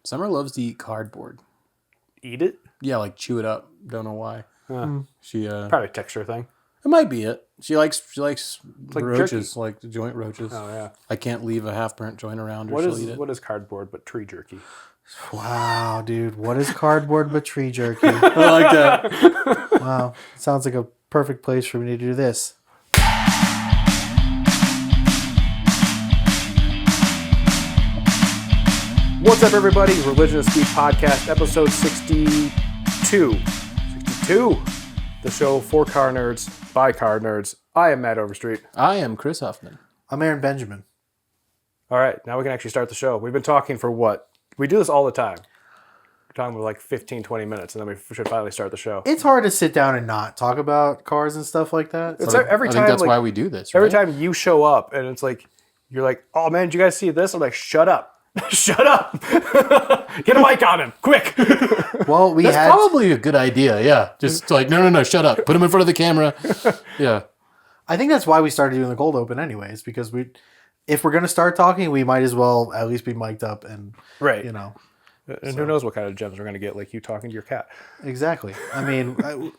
Summer loves to eat cardboard. Eat it? Yeah, like chew it up. Don't know why. She Probably a texture thing. It might be it. She likes like roaches, like the joint roaches. Oh, yeah. I can't leave a half-burnt joint around or she'll eat it. What is cardboard but tree jerky? Wow, dude. What is cardboard but tree jerky? I like that. Wow. Sounds like a perfect place for me to do this. What's up, everybody? Religion of Speed Podcast, episode 62. 62. The show for car nerds, by car nerds. I am Matt Overstreet. I am Chris Huffman. I'm Aaron Benjamin. All right, now we can actually start the show. We've been talking for what? We do this all the time. We're talking for like 15, 20 minutes, and then we should finally start the show. It's hard to sit down and not talk about cars and stuff like that. It's every I time, think that's like, why we do this, right? every time you show up, and it's like, you're like, oh man, did you guys see this? I'm like, shut up. Shut up. Get a mic on him, quick. Well, That's probably a good idea, yeah. Just like, no, shut up. Put him in front of the camera. Yeah. I think that's why we started doing the cold open anyways, because if we're going to start talking, we might as well at least be mic'd up and, Right. you know. And who knows what kind of gems we're going to get, like you talking to your cat. Exactly. I mean,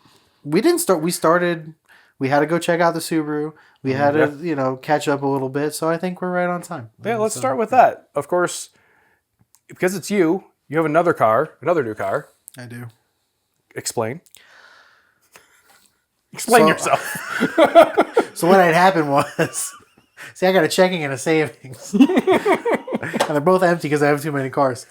we had to go check out the Subaru. We had to, catch up a little bit. So I think we're right on time. Yeah, let's start with that. Of course, because it's you have another new car. I do. Explain yourself. So what had happened was, see, I got a checking and a savings. And they're both empty because I have too many cars.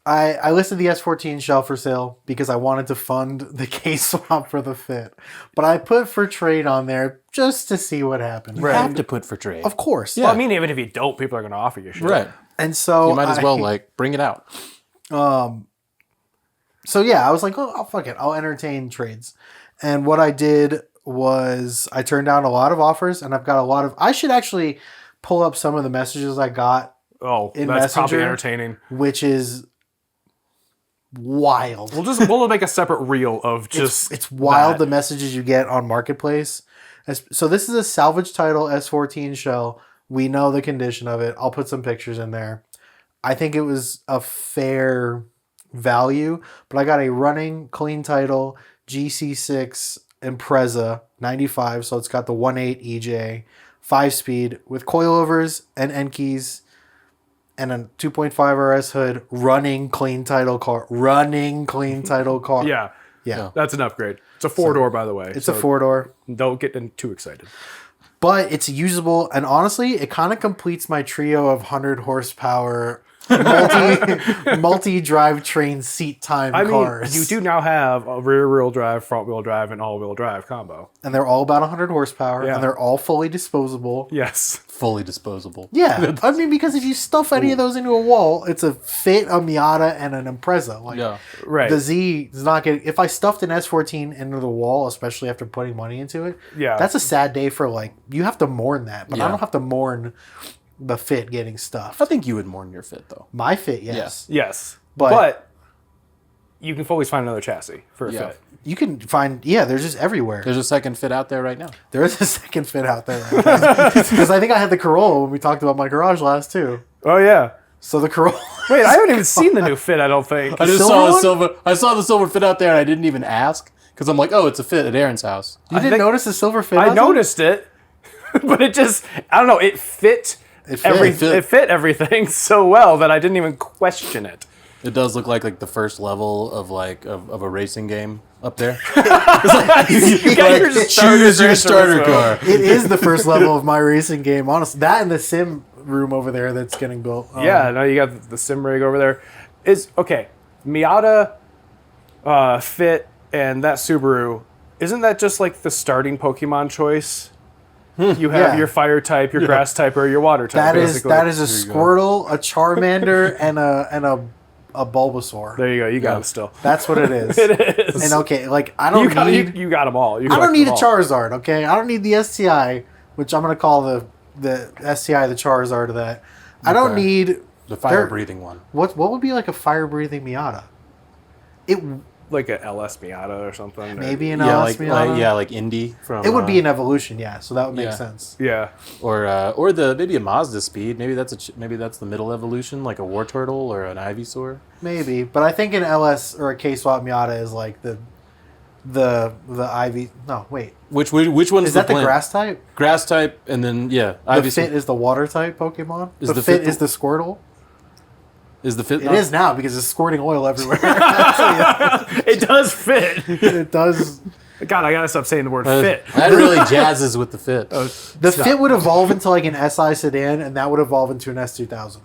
I listed the S14 Shell for sale because I wanted to fund the case swap for the Fit. But I put for trade on there just to see what happened. You have to put for trade. Of course. Well, I mean, even if you don't, people are going to offer you shit. Right. And so You might as well, bring it out. So yeah, I was like, oh, fuck it. I'll entertain trades. And what I did was I turned down a lot of offers, and I've got a lot of... I should actually pull up some of the messages I got in that's probably Messenger, entertaining. which is wild. We'll make a separate reel of just... It's wild the messages you get on Marketplace. So this is a salvage title S14 Shell. We know the condition of it. I'll put some pictures in there. I think it was a fair value, but I got a running clean title GC6 Impreza 95, so it's got the 1.8 EJ, 5-speed with coilovers and end keys and a 2.5 RS hood, running clean title car. Yeah. That's an upgrade. It's a 4-door, by the way. It's a 4-door. Don't get too excited. But it's usable, and honestly, it kind of completes my trio of 100 horsepower multi-drive train seat time cars. You do now have a rear-wheel drive, front-wheel drive, and all-wheel drive combo. And they're all about 100 horsepower, and they're all fully disposable. Yes. Fully disposable. Yeah. I mean, because if you stuff any of those into a wall, it's a Fit, a Miata, and an Impreza. Right. The Z is not getting... If I stuffed an S14 into the wall, especially after putting money into it, that's a sad day for, you have to mourn that. But I don't have to mourn the Fit getting stuffed. I think you would mourn your Fit, though. My Fit, yes. Yes. But you can always find another chassis for a Fit. You can find, there's just everywhere. There's a second Fit out there right now. There is a second Fit out there right now. Because I think I had the Corolla when we talked about my garage last, too. Oh, yeah. So the Corolla... Wait, I haven't even seen the new Fit, I don't think. I saw the silver Fit out there, and I didn't even ask. Because I'm like, oh, it's a Fit at Aaron's house. You didn't notice the silver Fit? I noticed it. But it just... I don't know. It fit... It fit everything so well that I didn't even question it. It does look like the first level of of a racing game up there. You got your starter car. It is the first level of my racing game, honestly. That and the sim room over there that's getting built. No, you got the sim rig over there. Miata, Fit, and that Subaru, isn't that just the starting Pokemon choice? You have your fire type, your grass type, or your water type. That is a Squirtle, a Charmander, and a Bulbasaur. There you go. You got them still. That's what it is. It is. And I don't need... You got them all. I don't need a Charizard, okay? I don't need the STI, which I'm going to call the STI the Charizard of that. I don't need... The fire-breathing one. What would be a fire-breathing Miata? like a LS Miata or something. Maybe an Yeah, LS Miata. like Indy from. It would be an evolution, yeah. So that would make yeah. sense. Yeah. or maybe a Mazda Speed. Maybe that's the middle evolution, like a War Turtle or an Ivysaur. Maybe, but I think an LS or a K-swap Miata is like the Ivy. No, wait. Which one's Is that the plant? grass type? Grass type, and then The Ivysaur. Fit is the water type Pokemon. Is The the Fit Fit is the Squirtle. Is the Fit? It is now because it's squirting oil everywhere. It does fit. It does. God, I gotta stop saying the word fit. That really jazzes with the Fit. The Fit would evolve into like an SI sedan, and that would evolve into an S2000.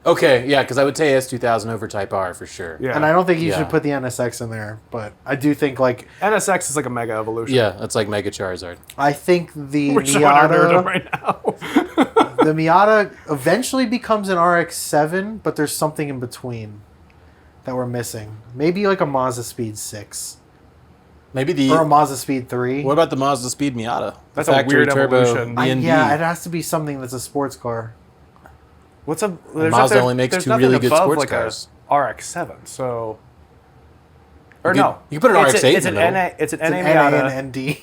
Okay, yeah, because I would say S2000 over Type R for sure. Yeah. And I don't think you Yeah. should put the NSX in there, but I do think like NSX is like a mega evolution. Yeah, it's like Mega Charizard. I think the We're showing our nerdom Miata, right now. the Miata eventually becomes an RX-7, but there's something in between that we're missing. Maybe like a Mazda Speed 6 Maybe or a Mazda Speed 3. What about the Mazda Speed Miata? The That's a factory weird turbo evolution. BND. Yeah, it has to be something that's a sports car. What's a there's Mazda nothing- only makes there's two nothing really good above, sports like cars. A RX-7, so or You could- no, you could put an It's RX-8 It's in an the middle. NA. It's an It's NA an NA Miata. and ND.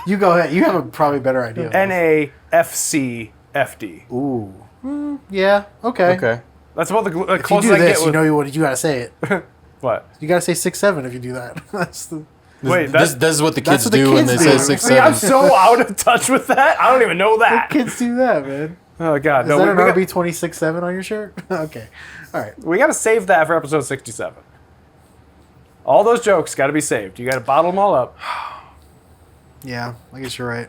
You go ahead. You have a probably better idea. NA FC FD. Ooh. Yeah. Okay. Okay. That's about the If you closest do I can this, get with you gotta say it. what? You gotta say 6'7" if you do that. That's the. Wait, This is what the that's kids what the do when they kids say do. 6 See, I'm 7. so out of touch with that. I don't even know that. Kids do that, man. Oh God, Is no. that We, an we, got, RB 26.7 on your shirt? Okay. All right. we got to save that for episode 67. All those jokes got to be saved. You got to bottle them all up. Yeah, I guess you're right.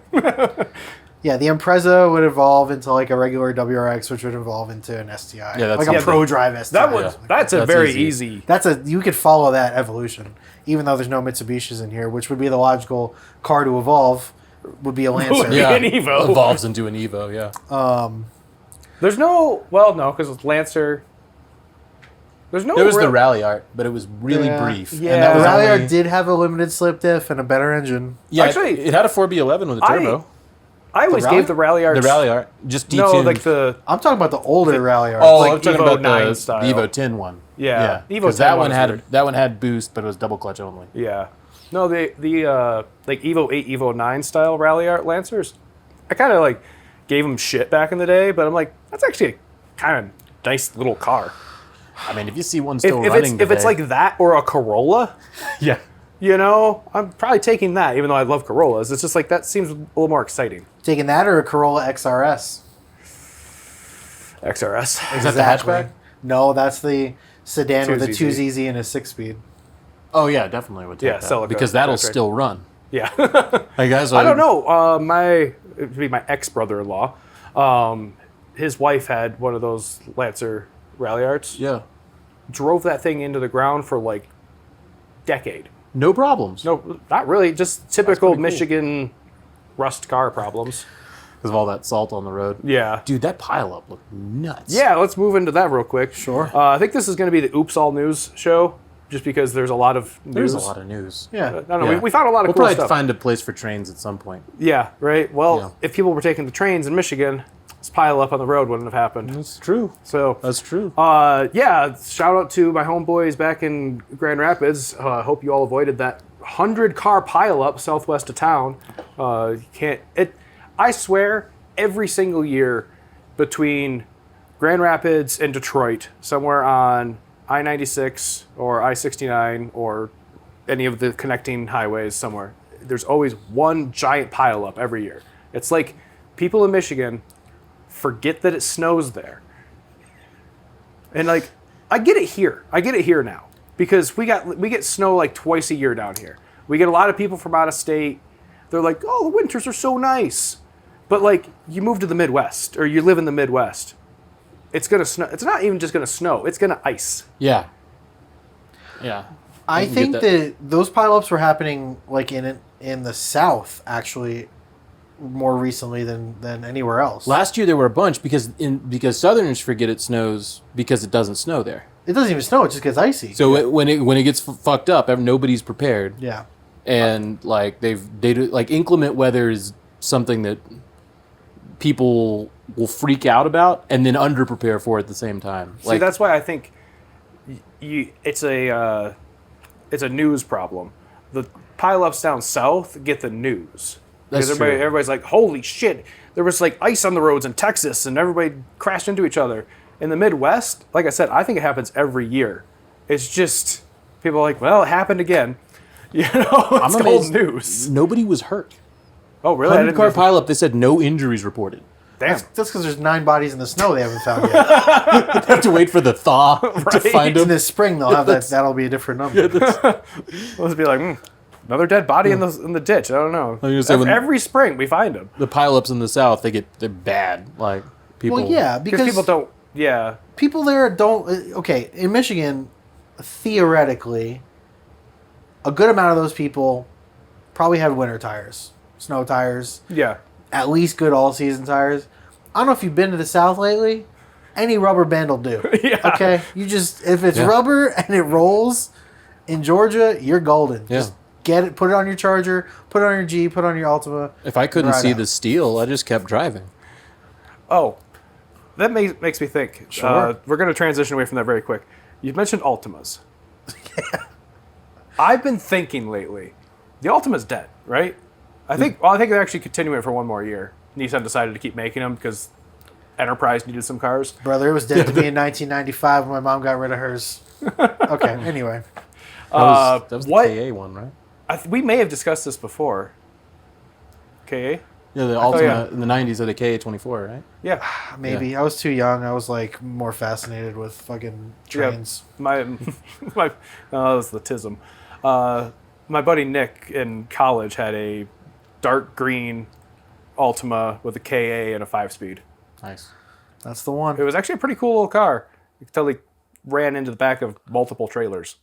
Yeah, the Impreza would evolve into like a regular WRX, which would evolve into an STI. Yeah, that's like a easy. Pro Drive STI. That would. Yeah. That's a That's very easy. easy. That's you could follow that evolution, even though there's no Mitsubishis in here, which would be the logical car to evolve. Would be a Lancer. Yeah. Yeah, An Evo. evolves into an Evo. Yeah. There's no. Well, no, because it's Lancer. There's no. There was real- the Rally Art, but it was really Yeah. brief. Yeah. And that The was Rally only- Art did have a limited slip diff and a better engine. Yeah, Actually, it had a 4B11 with a turbo. I always Rally? gave the Rally Art. The Rally Art, just detuned. No, like the. I'm talking about the older Rally Art. Oh, like I'm talking Evo about 9 the style. Evo 10 one. Yeah, Evo because 10 that one one was had weird. that one had boost, but it was double clutch only. Yeah. No, the like Evo 8, Evo 9 style Rally Art Lancers, I kind of like gave them shit back in the day, but I'm like, that's actually a kind of nice little car. I mean, if you see one If, still if running, it's like that or a Corolla, yeah, you know, I'm probably taking that, even though I love Corollas. It's just like that seems a little more exciting. Taking that or a Corolla XRS. XRS. is that the hatchback? No, that's the sedan with a 2ZZ. 2ZZ and a 6-speed. Oh yeah, definitely would take Yeah, that Celica. because that'll That's right. still run. Yeah. Hey guys, I don't know. It would be my ex-brother-in-law. His wife had one of those Lancer Rally Arts. Yeah, Drove that thing into the ground for like decade. no problems. No, not really. Just typical pretty cool. Michigan rust car problems. Because of all that salt on the road. Yeah. Dude, that pileup looked nuts. Yeah, let's move into that real quick. Sure. I think this is going to be the Oops All News show, just because there's a lot of news. there's a lot of news. Yeah. I don't know. Yeah. We found a lot of We'll cool probably stuff. find a place for trains at some point. Yeah, right. Well, Yeah. if people were taking the trains in Michigan, this pile up on the road wouldn't have happened. That's true. So, That's true. yeah, shout out to my homeboys back in Grand Rapids. Hope you all avoided that 100-car pileup southwest of town. You can't. I swear, every single year between Grand Rapids and Detroit, somewhere on I-96 or I-69 or any of the connecting highways somewhere, there's always one giant pileup every year. It's like people in Michigan forget that it snows there. And like, I get it here. I get it here now because we get snow like twice a year down here. We get a lot of people from out of state. They're like, "Oh, the winters are so nice," but like, you move to the Midwest or you live in the Midwest, it's gonna snow. It's not even just gonna snow. It's gonna ice. Yeah. Yeah. I can think get that those pileups were happening like in the South actually more recently than anywhere else. Last year there were a bunch because Southerners forget it snows because it doesn't snow there. It doesn't even snow; it just gets icy. So when it gets fucked up, nobody's prepared. yeah, And like they do, like inclement weather is something that people will freak out about and then under prepare for at the same time. See, that's why I think it's a it's a news problem. The pileups down south get the news. That's Because true. everybody's like, holy shit, there was like ice on the roads in Texas and everybody crashed into each other. In the Midwest, like I said, I think it happens every year. It's just, people are like, well, it happened again. You know, it's I'm old amazed news. nobody was hurt. Oh, really? I 100 didn't car know- pileup, they said no injuries reported. Damn. That's because there's 9 bodies in the snow they haven't found yet. They have to wait for the thaw to Right. find In them. this spring, they'll have that. That'll be a different number. Let's be like, another dead body in the ditch. I don't know. gonna say, when- Every spring we find them. The pileups in the south, they're bad. Like people. Well, yeah, Because because people don't, yeah. people there don't. Okay, in Michigan, theoretically, a good amount of those people probably have winter tires, snow tires, Yeah. at least good all-season tires. I don't know if you've been to the South lately. Any rubber band will do. Yeah. Okay, you just if it's Yeah. rubber and it rolls in Georgia, you're golden. Yeah. Just get it, put it on your Charger, put it on your Jeep, put it on your Altima. If I couldn't Right see out. the steel, I just kept driving. Oh, that makes me think. Sure. We're going to transition away from that very quick. You've mentioned Altimas. I've been thinking lately, the Altima's dead, right? I think they're actually continuing it for one more year. Nissan decided to keep making them because Enterprise needed some cars. Brother, it was dead to me in 1995 when my mom got rid of hers. Okay, anyway. That was what- the KA one, right? We may have discussed this before. KA? Yeah, the Altima yeah. in the 90s had a KA24, right? Yeah. Maybe. I was too young. I was like more fascinated with fucking trains. My that was the tism. My buddy Nick in college had a dark green Altima with a KA and a 5-speed. Nice. That's the one. It was actually a pretty cool little car. You could tell he ran into the back of multiple trailers.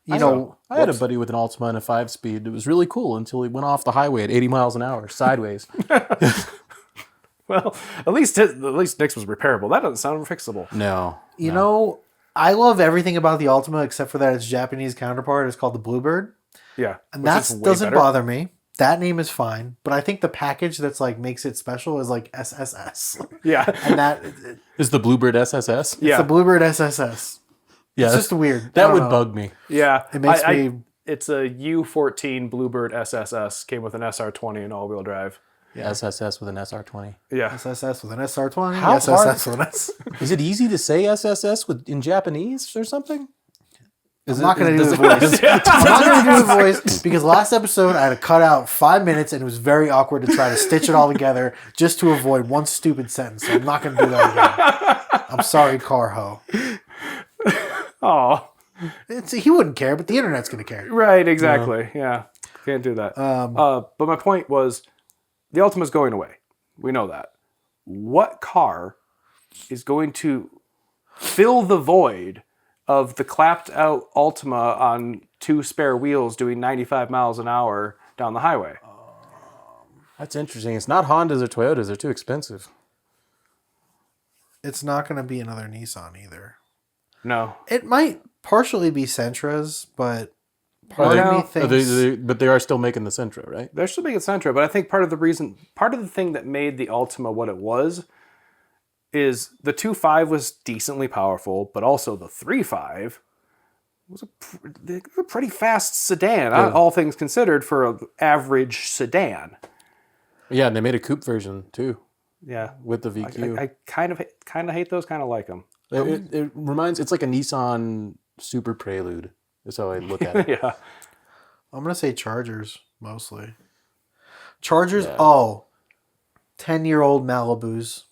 You know, I had a buddy with an Altima and a 5-speed. It was really cool until he went off the highway at 80 miles an hour sideways. Well, at least Nick's was repairable. That doesn't sound fixable. No. you know, I love everything about the Altima except for that its Japanese counterpart is called the Bluebird, Yeah, and which that is way doesn't better. bother me. That name is fine, but I think the package that's like makes it special is like SSS, Yeah, and that it's Is the Bluebird SSS? yeah, the Bluebird SSS. Yeah. It's just weird. I That don't would know. bug me. yeah. It makes me. It's a U14 Bluebird SSS. Came with an SR20 and all-wheel drive. SSS with an SR20. Yeah, SSS with an SR20. How SSS with an S. Is it easy to say SSS in Japanese or something? I'm not going to do the voice. I'm not going to do the voice because last episode I had to cut out 5 minutes and it was very awkward to try to stitch it all together just to avoid one stupid sentence. So I'm not going to do that again. I'm sorry, Carho. oh, He wouldn't care, but the internet's going to care. right, exactly. Yeah, can't do that. But my point was, the Altima's going away. We know that. What car is going to fill the void of the clapped out Altima on 2 spare wheels doing 95 miles an hour down the highway? That's interesting. It's not Hondas or Toyotas. They're too expensive. It's not going to be another Nissan either. No. It might partially be Sentras, but part of me thinks... But they are still making the Sentra, right? They're still making Sentra, but I think part of the thing that made the Altima what it was is the 2.5 was decently powerful, but also the 3.5 was a pretty fast sedan, all things considered, for an average sedan. Yeah, and they made a coupe version too Yeah, with the VQ. I kind of hate those, kind of like them. It reminds. It's like a Nissan Super Prelude. That's how I look at it. Yeah, I'm going to say Chargers, mostly. Chargers, Yeah. 10-year-old Malibus.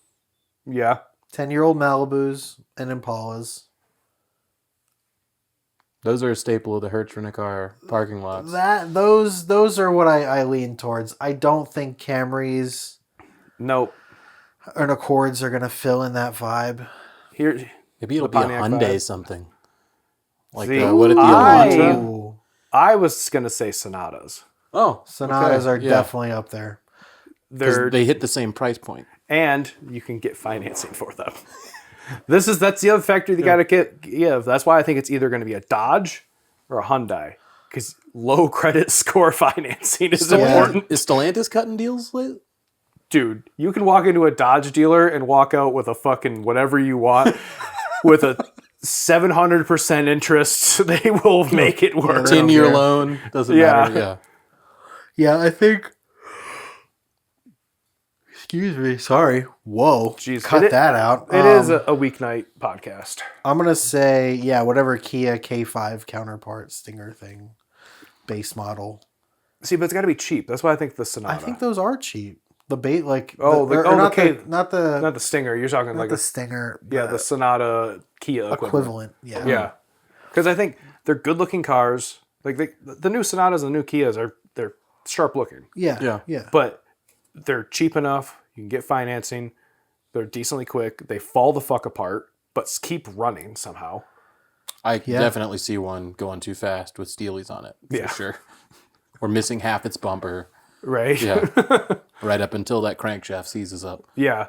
yeah. 10-year-old Malibus and Impalas. Those are a staple of the Hertz Rent-A-Car parking lots. Those are what I lean towards. I don't think Camrys Nope. and Accords are going to fill in that vibe. Here, Maybe it'll the be a Pontiac Hyundai vibe. something. Like See, what did the I- Elantra? Ooh. I was gonna say Sonatas. Oh, Sonatas are yeah. definitely up there. They're They hit the same price point. and you can get financing for them. That's the other factor you got to give. That's why I think it's either going to be a Dodge or a Hyundai, because low credit score financing is important. Is Stellantis cutting deals late? Dude, you can walk into a Dodge dealer and walk out with a fucking whatever you want with a 700% interest. They will make it work. 10-year loan doesn't matter. Yeah. Yeah, I think. Excuse me. Sorry. Whoa. Jeez, Cut that out. It is a weeknight podcast. I'm going to say, whatever Kia K5 counterpart Stinger thing, base model. See, but it's got to be cheap. That's why I think the Sonata. I think those are cheap. The bait, like not the Stinger. You're talking like the Stinger. the Sonata Kia equivalent. Yeah. Yeah. Because I think they're good looking cars. Like the new Sonatas and the new Kias they're sharp looking. Yeah. But they're cheap enough. You can get financing. They're decently quick. They fall the fuck apart, but keep running somehow. I definitely see one going too fast with Steelies on it. For sure. Or missing half its bumper. Right. Yeah. Right up until that crankshaft seizes up. Yeah.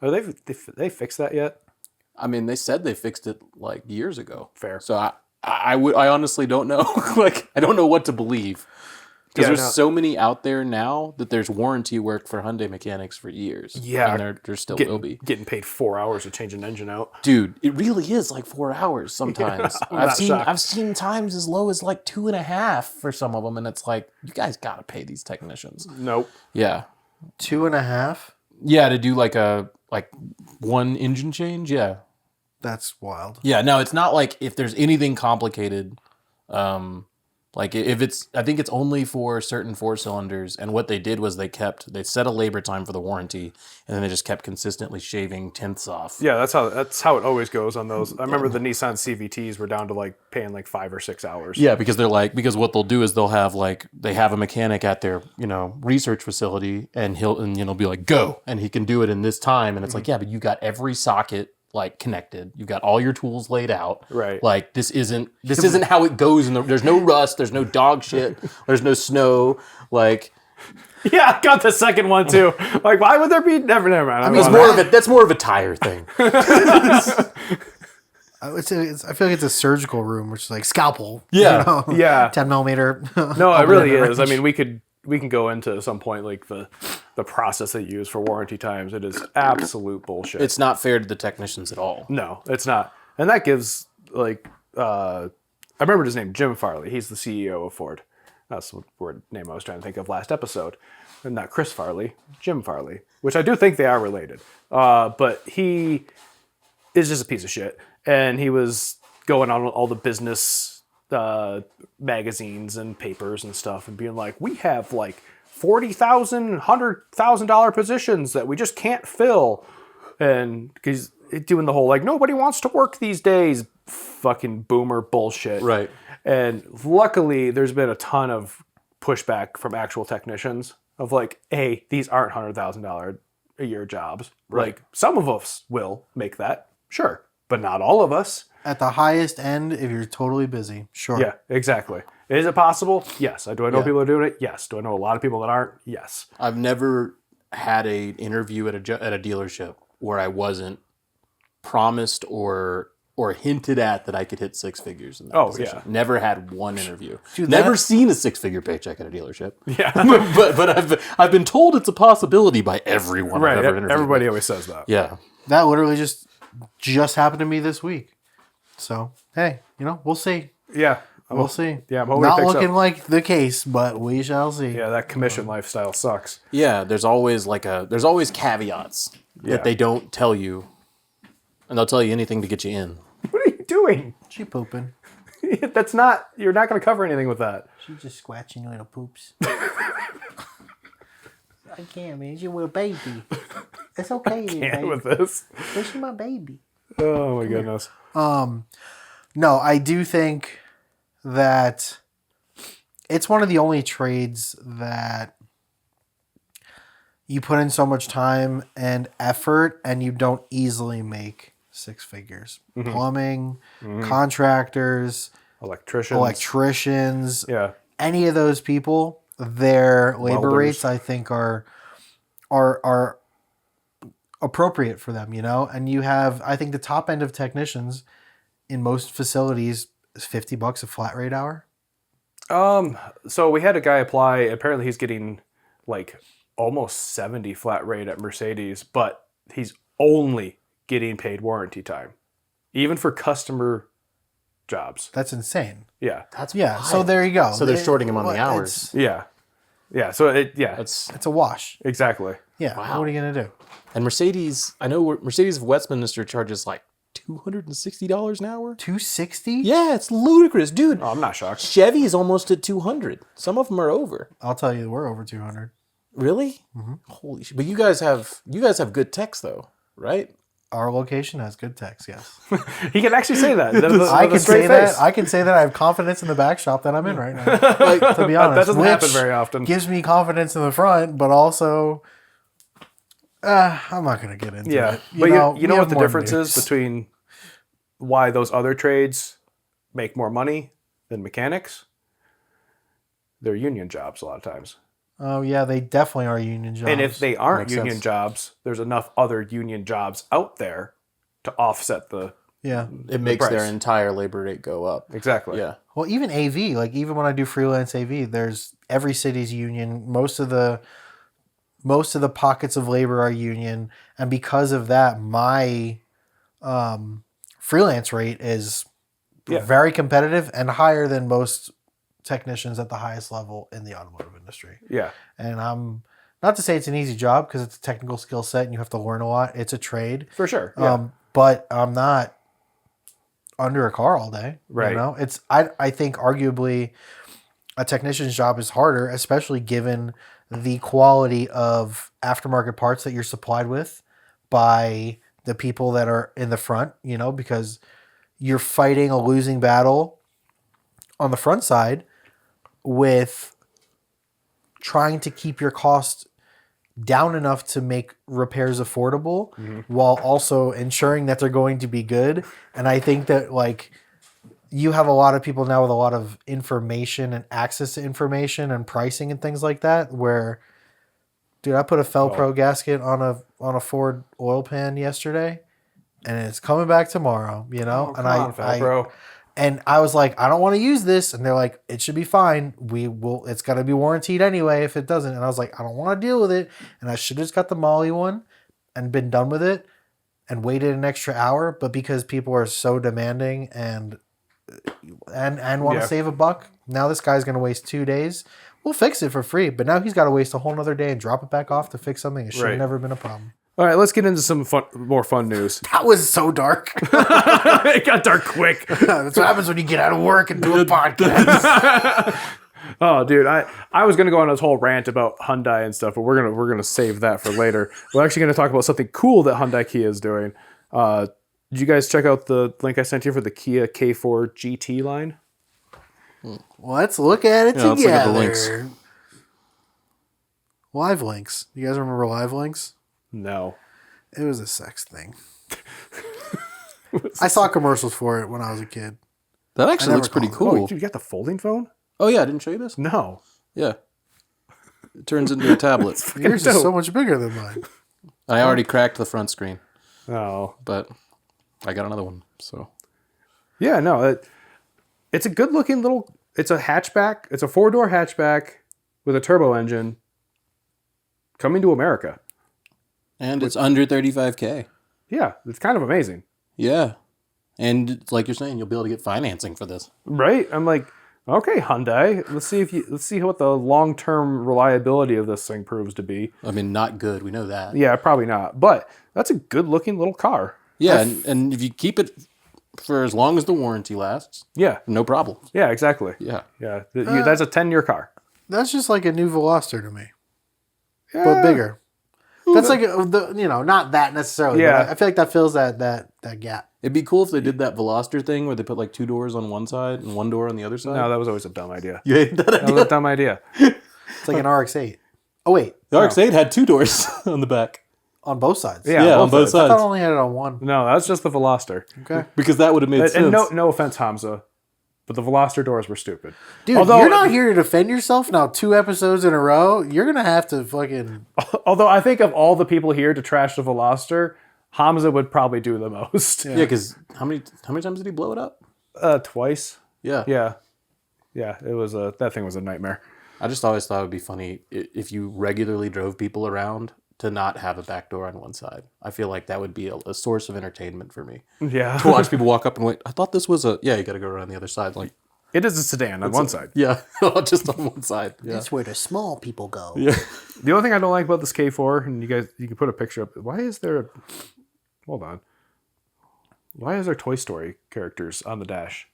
Are they fixed that yet? I mean, they said they fixed it like years ago. Fair. So I honestly don't know. Like, I don't know what to believe. Because there's so many out there now that there's warranty work for Hyundai mechanics for years. Yeah. And there still will be. Getting paid 4 hours to change an engine out. Dude, it really is like 4 hours sometimes. Yeah, I've seen times as low as like 2.5 for some of them. And it's like, you guys got to pay these technicians. Nope. Yeah. 2.5? Yeah, to do like one engine change. Yeah. That's wild. Yeah, no, it's not like if there's anything complicated, like I think it's only for certain 4-cylinders. And what they did was they set a labor time for the warranty, and then they just kept consistently shaving tenths off. Yeah, that's how it always goes on those. I remember the Nissan CVTs were down to like paying like 5 or 6 hours. Yeah, because because what they'll do is they have a mechanic at their research facility, and he'll be like, go, and he can do it in this time, and it's like, yeah, but you got every socket like connected, you got all your tools laid out, right? Like this isn't how it goes. There's no rust, there's no dog shit, there's no snow. Like, yeah, I got the second one too. Like, why would there be? Never mind. I mean, that's more of a tire thing. I feel like it's a surgical room, which is like scalpel. Yeah, yeah, 10 millimeter. No, it really is. I mean, we can go into some point like the process they use for warranty times. It is absolute bullshit. It's not fair to the technicians at all. No, it's not. And that gives like I remember his name, Jim Farley. He's the CEO of Ford. That's the word name I was trying to think of last episode. And not Chris Farley, Jim Farley, which I do think they are related. But he is just a piece of shit. And he was going on all the business magazines and papers and stuff and being like, we have like $40,000, $100,000 positions that we just can't fill. And he's doing the whole like, nobody wants to work these days, fucking boomer bullshit. Right. And luckily there's been a ton of pushback from actual technicians of like, hey, these aren't $100,000 a year jobs. Right. Like, some of us will make that, sure, but not all of us. At the highest end, if you're totally busy, sure. Yeah, exactly. Is it possible? Yes. Do I know people who are doing it? Yes. Do I know a lot of people that aren't? Yes. I've never had an interview at a dealership where I wasn't promised or hinted at that I could hit 6 figures in that position. Yeah. Never had one interview. Dude, never seen a 6-figure paycheck at a dealership. Yeah. but I've been told it's a possibility by everyone I've ever interviewed. Everybody always says that. Yeah. That literally just happened to me this week. So, hey, we'll see. Yeah. We'll see. Yeah, I'm hoping not it picks looking up. like the case, but we shall see. Yeah, that commission lifestyle sucks. Yeah, there's always caveats that they don't tell you. And they'll tell you anything to get you in. What are you doing? She pooping. You're not going to cover anything with that. She just scratching your little poops. I can't, man. You're a baby. It's okay, baby. With this. This is my baby. Oh my goodness. No, I do think that it's one of the only trades that you put in so much time and effort and you don't easily make 6 figures. Mm-hmm. Plumbing, contractors, electricians, yeah, any of those people, their labor rates I think are appropriate for them, And you have, I think the top end of technicians in most facilities is $50 a flat rate hour. So we had a guy apply. Apparently he's getting like almost 70 flat rate at Mercedes, but he's only getting paid warranty time. even for customer jobs. That's insane. Yeah. That's Yeah. So wild. there you go. So they're shorting him on the Well, hours. Yeah. Yeah. So That's It's a wash. exactly. Yeah. Wow. What are you gonna do? and Mercedes. I know Mercedes of Westminster charges like $260 an hour. 260? Yeah, it's ludicrous, dude. Oh, I'm not shocked. Chevy is almost at 200. Some of them are over. I'll tell you, we're over 200. Really? Holy shit! But you guys have good techs though, right? Our location has good techs. Yes. He can actually say that. I can say that. I can say that I have confidence in the back shop that I'm in right now. Like, to be honest, that doesn't happen which very often. Gives me confidence in the front, but also, I'm not going to get into Yeah. it. But you know we what have the more difference is news. between why those other trades make more money than mechanics? They're union jobs a lot of times. Oh yeah, they definitely are union jobs. And if they aren't Makes union sense. jobs, there's enough other union jobs out there to offset the yeah, It makes their price. entire labor rate go up. exactly. Yeah. well, even AV, like even when I do freelance AV, there's every city's union. Most of the pockets of labor are union, and because of that, my freelance rate is Yeah. very competitive and higher than most technicians at the highest level in the automotive industry. Yeah. And I'm not to say it's an easy job because it's a technical skill set and you have to learn a lot. It's a trade. For sure. Yeah. But I'm not under a car all day. Right. You know, it's I think arguably a technician's job is harder, especially given the quality of aftermarket parts that you're supplied with by the people that are in the front, you know, because you're fighting a losing battle on the front side with trying to keep your cost down enough to make repairs affordable while also ensuring that they're going to be good. And I think that like you have a lot of people now with a lot of information and access to information and pricing and things like that where dude, I put a Felpro gasket on a Ford oil pan yesterday and it's coming back tomorrow, you know? Oh, come on, Felpro. And I was like, I don't want to use this. And they're like, it should be fine. It's got to be warranted anyway if it doesn't. And I was like, I don't want to deal with it. And I should have just got the Molly one and been done with it and waited an extra hour. But because people are so demanding and want to save a buck, now this guy's going to waste 2 days. We'll fix it for free. But now he's got to waste a whole nother day and drop it back off to fix something. It should have Right. never been a problem. All right, let's get into some more fun news. That was so dark. It got dark quick. That's what happens when you get out of work and do a podcast. Oh, dude, I was gonna go on this whole rant about Hyundai and stuff, but we're gonna save that for later. We're actually gonna talk about something cool that Hyundai Kia is doing. Did you guys check out the link I sent you for the Kia K4 GT line? Let's look at it Yeah, let's look at the together. links. Live links. You guys remember live links? No. It was a sex thing. I saw commercials for it when I was a kid. That actually never looks pretty called cool. Oh, you got the folding phone? Oh yeah, I didn't show you this. No. Yeah, it turns into a tablet. Yours dope. is so much bigger than mine. I already cracked the front screen, Oh. but I got another one. So Yeah, no. It's a good looking little. It's a hatchback. It's a 4-door hatchback with a turbo engine coming to America. and it's under 35K. Yeah, it's kind of amazing. Yeah, and it's like you're saying, you'll be able to get financing for this. Right? I'm like, okay, Hyundai, let's see what the long-term reliability of this thing proves to be. I mean, not good. We know that. Yeah, probably not. But that's a good-looking little car. Yeah, and if you keep it for as long as the warranty lasts, Yeah. no problem. Yeah, exactly. Yeah. Yeah. That's a 10-year car. That's just like a new Veloster to me, Yeah. but bigger. That's like not that necessarily. Yeah. But I feel like that fills that gap. It'd be cool if they did that Veloster thing where they put like 2 doors on one side and 1 door on the other side. No, that was always a dumb idea. You hate that That was idea? a dumb idea. It's like an RX-8. Oh wait, The RX-8 had 2 doors on the back. on both sides. Yeah, on both I thought I sides. only had it on one. No, that's just the Veloster. Okay. Because that would have made sense. And no offense, Hamza, but the Veloster doors were stupid. Dude, Although- you're not here to defend yourself now 2 episodes in a row. You're going to have to fucking... Although I think of all the people here to trash the Veloster, Hamza would probably do the most. Yeah, because how many times did he blow it up? Twice. Yeah. Yeah. Yeah, it was that thing was a nightmare. I just always thought it would be funny if you regularly drove people around to not have a back door on one side. I feel like that would be a source of entertainment for me. Yeah. To watch people walk up and wait, I thought this was you got to go around the other side. Like, It is a sedan on one side. yeah, just on one side. Yeah. That's where the small people go. Yeah. The only thing I don't like about this K4, and you can put a picture up. Why is there hold on. Why is there Toy Story characters on the dash?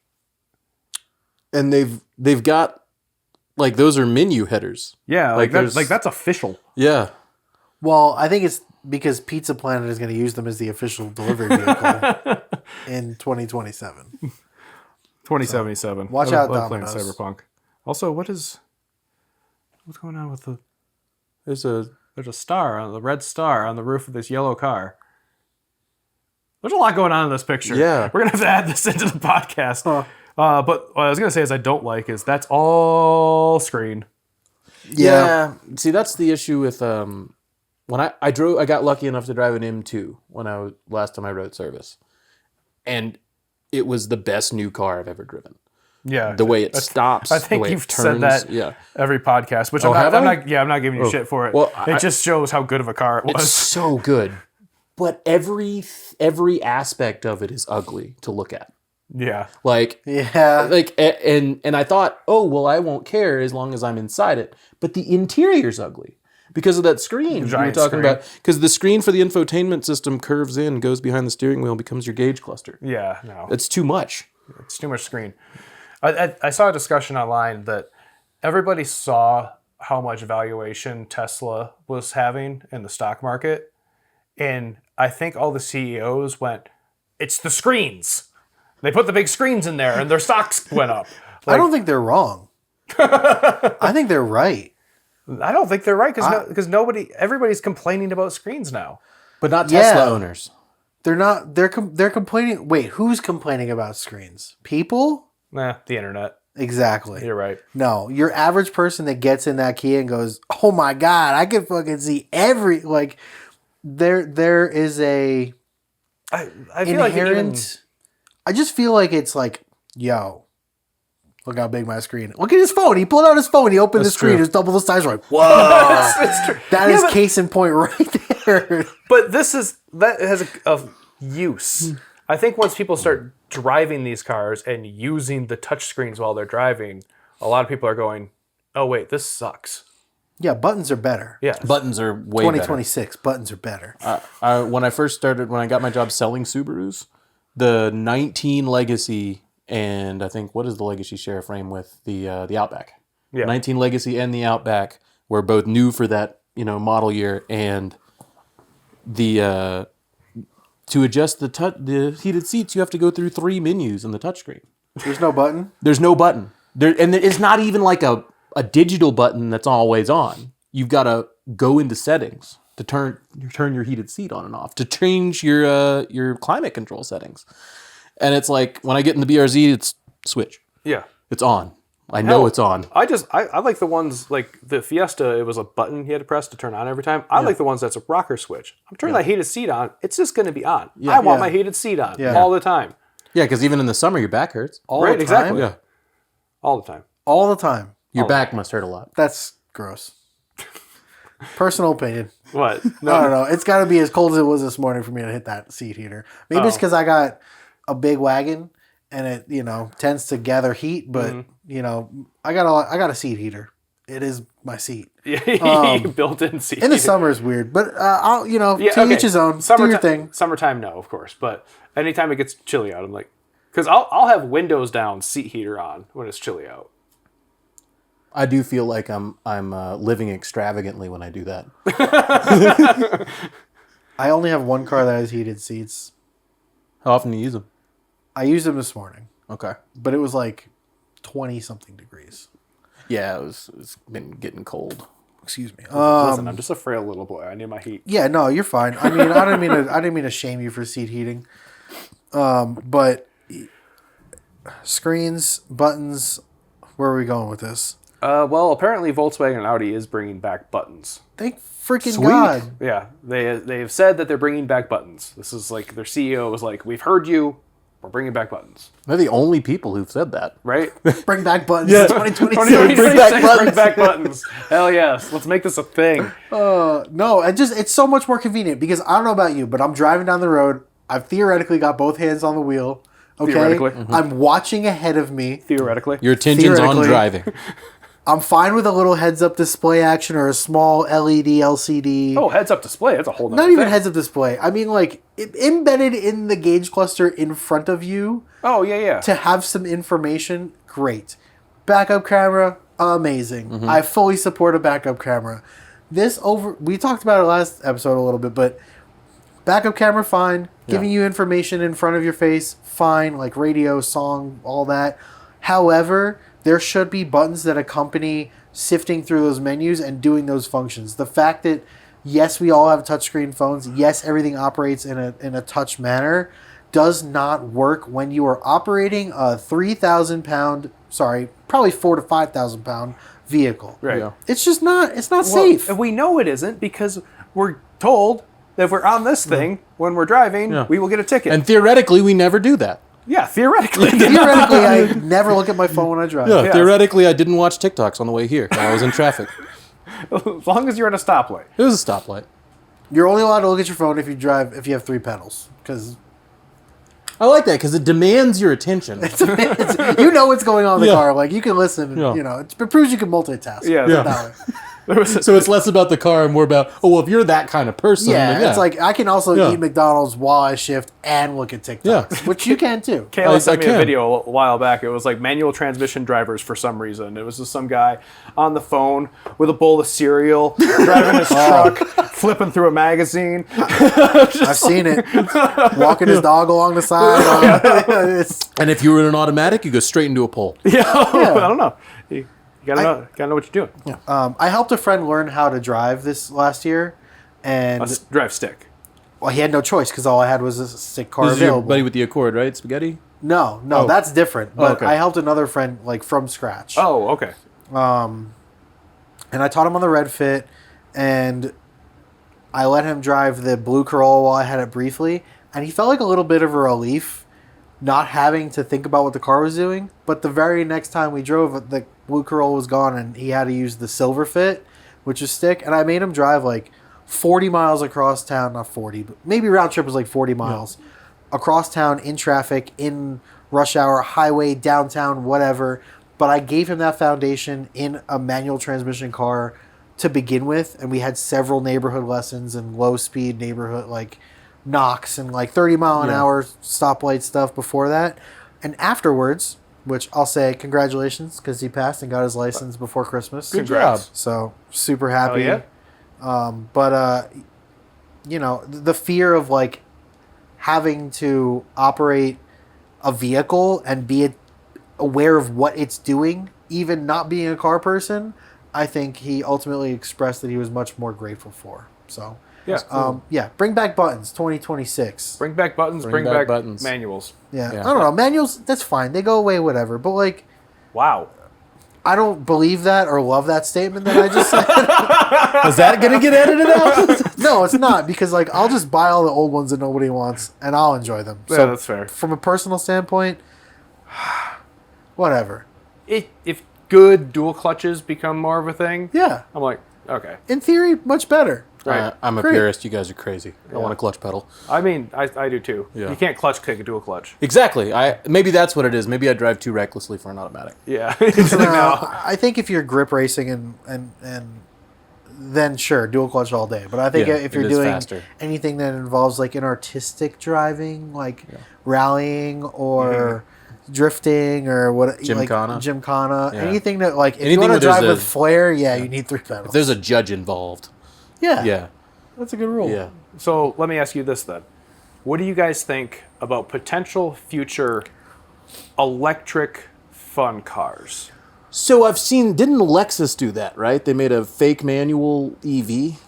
And they've got like those are menu headers. Yeah, Like, that's official. Yeah. Well, I think it's because Pizza Planet is going to use them as the official delivery vehicle in 2027. 2077. Watch out, Domino's. Playing Cyberpunk. Also, what's going on with There's a the red star on the roof of this yellow car. There's a lot going on in this picture. Yeah. We're gonna have to add this into the podcast. But what I was gonna say is I don't like is that's all screen. Yeah. See, that's the issue with when I got lucky enough to drive an M2 last time I rode service. And it was the best new car I've ever driven. Yeah. The way it stops, I think the way you've it turns. said that Yeah. every podcast, which Oh, have I? I'm not giving you shit for it. Well, it just shows how good of a car it It's was. so good. But every aspect of it is ugly to look at. Yeah. Like Yeah. and I thought, oh well, I won't care as long as I'm inside it. But the interior's ugly because of that screen you were giant talking screen. about. Because the screen for the infotainment system curves in, goes behind the steering wheel, and becomes your gauge cluster. Yeah. No. It's too much. It's too much screen. I saw a discussion online that everybody saw how much valuation Tesla was having in the stock market. And I think all the CEOs went, it's the screens. They put the big screens in there and their stocks went up. I don't think they're wrong. I think they're right. I don't think they're right because everybody's complaining about screens now. But not Tesla Yeah. owners. They're not. They're complaining. Wait, who's complaining about screens? People? Nah, the internet. Exactly. You're right. No, your average person that gets in that Kia and goes, "Oh my god, I can fucking see every like." There is a I feel like inherent. I just feel like it's like, yo, look how big my screen is. Look at his phone. He pulled out his phone. He opened the That's screen. true. It's double the size. We're like, whoa. That's true. That Yeah, is but- case in point right there. But that has a use. I think once people start driving these cars and using the touch screens while they're driving, a lot of people are going, "Oh wait, this sucks." Yeah, buttons are better. Yeah, Buttons are way better. 2026, buttons are better. When I got my job selling Subarus, the 19 Legacy and I think what is the Legacy share a frame with the Outback? Yeah. 19 Legacy and the Outback were both new for that model year, and the to adjust the heated seats, you have to go through 3 menus in the touchscreen. There's no button. There's no button there, and it's not even like a digital button that's always on. You've got to go into settings to turn your heated seat on and off, to change your climate control settings. And it's like when I get in the BRZ, it's switch. yeah. It's on. I know it's on. I like the ones like the Fiesta. It was a button you had to press to turn on every time. I like the ones that's a rocker switch. I'm turning that heated seat on. It's just going to be on. I want my heated seat on all the time. Yeah, because even in the summer, your back hurts. All Right, the time. exactly. Yeah, All the time. All the time. your back must hurt a lot. That's gross. Personal opinion. What? I don't know. It's got to be as cold as it was this morning for me to hit that seat heater. Maybe it's because I got a big wagon and it, tends to gather heat. But I got a seat heater. It is my seat. Built-in seat. In the summer is weird, but I'll to okay. each his own. Do your thing. Summertime, no, of course. But anytime it gets chilly out, I'm like, because I'll have windows down, seat heater on when it's chilly out. I do feel like I'm living extravagantly when I do that. I only have one car that has heated seats. How often do you use them? I used them this morning, Okay. but it was like 20 something degrees. Yeah, it's been getting cold. Excuse me. Listen, I'm just a frail little boy. I need my heat. Yeah, no, you're fine. I mean, I didn't mean to shame you for seat heating. But screens, buttons. Where are we going with this? Well, apparently Volkswagen and Audi is bringing back buttons. Thank freaking Sweet. God. Yeah, they've said that they're bringing back buttons. This is like their CEO was like, "We've heard you. we're bringing back buttons. They're the only people who've said that. Right? Bring back buttons. Yeah. 2026. Bring back buttons. Bring back buttons. Hell yes. Let's make this a thing. No, it's so much more convenient because I don't know about you, but I'm driving down the road. I've theoretically got both hands on the wheel. Okay, Theoretically. I'm watching ahead of me. Theoretically. Your attention's on Theoretically. driving. I'm fine with a little heads-up display action or a small LED LCD. Oh, heads-up display. That's a whole nother Not even thing. heads-up display. I mean, like, embedded in the gauge cluster in front of you Oh, yeah. to have some information, great. Backup camera, amazing. I fully support a backup camera. We talked about it last episode a little bit, but backup camera, fine. Giving you information in front of your face, fine. Like radio, song, all that. However, there should be buttons that accompany sifting through those menus and doing those functions. The fact that, yes, we all have touchscreen phones. Yes, everything operates in a touch manner. Does not work when you are operating a 3,000 pound, probably 4,000 to 5,000 pound vehicle. Right. Yeah. It's just not. It's not Well, safe. and we know it isn't because we're told that if we're on this thing when we're driving, we will get a ticket. And theoretically, we never do that. yeah, theoretically. Theoretically, I never look at my phone when I drive. Yeah, Yes. theoretically, I didn't watch TikToks on the way here. I was in traffic. As long as you're at a stoplight. It was a stoplight. You're only allowed to look at your phone if you have 3 pedals, because I like that because it demands your attention. you know what's going on in the Yeah. car. Like you can listen. Yeah. You know, it proves you can multitask. Yeah. Yeah. That way. So it's less about the car and more about, if you're that kind of person, Yeah, then it's like I can also Yeah. eat McDonald's while I shift and look at TikToks, Yeah. which you can too. Kayla I sent me a can. video a while back. It was like manual transmission drivers for some reason. It was just some guy on the phone with a bowl of cereal, driving his truck, flipping through a magazine. I've seen it. Walking his dog along the side. It's- and if you were in an automatic, you go straight into a pole. Yeah, I don't know. You gotta know what you're doing. I helped a friend learn how to drive this last year, and Drive stick. well, he had no choice because all I had was a stick car This is your available. buddy with the Accord, right? Spaghetti? No, Oh. that's different. But okay. I helped another friend like from scratch. Oh, okay. And I taught him on the Red Fit, and I let him drive the blue Corolla while I had it briefly, and he felt like a little bit of a relief not having to think about what the car was doing. But the very next time we drove, the blue Corolla was gone, and he had to use the Silver Fit, which is stick, and I made him drive like 40 miles across town, not 40, but maybe round trip was like 40 miles, across town in traffic, in rush hour, highway, downtown, whatever. But I gave him that foundation in a manual transmission car to begin with, and we had several neighborhood lessons and low speed neighborhood like knocks and like 30 mile an hour stoplight stuff before that. And afterwards, which I'll say congratulations because he passed and got his license before Christmas. Good Congrats. job. So super happy. Hell But you know, the fear of like having to operate a vehicle and be aware of what it's doing, even not being a car person, I think he ultimately expressed that he was much more grateful for. So Yeah. bring back buttons 2026. Bring back buttons. Bring back back buttons. manuals. Yeah. Yeah. I don't know, manuals, that's fine, they go away, whatever, but like Wow. I don't believe that or love that statement that I just said. Is that going to get edited out? No, it's not, because like I'll just buy all the old ones that nobody wants and I'll enjoy them. Yeah, So that's fair. from a personal standpoint, whatever. If good dual clutches become more of a thing, Yeah. I'm like, okay. In theory, much better. Right. I'm a Great. purist. You guys are crazy. I want a clutch pedal. I mean, I do too. Yeah. You can't clutch kick a dual clutch. Exactly. Maybe that's what it is. Maybe I drive too recklessly for an automatic. Yeah. It's like, no. I think if you're grip racing and then sure, dual clutch all day. But I think Yeah, if you're it is doing faster. anything that involves like an artistic driving, like rallying or drifting or what, Gymkhana, Yeah. anything that like if you Anything want to where there's drive a- with flair, you need 3 pedals. If there's a judge involved. yeah, Yeah. that's a good rule. Yeah. So let me ask you this then. What do you guys think about potential future electric fun cars? So I've seen, didn't Lexus do that, right? They made a fake manual EV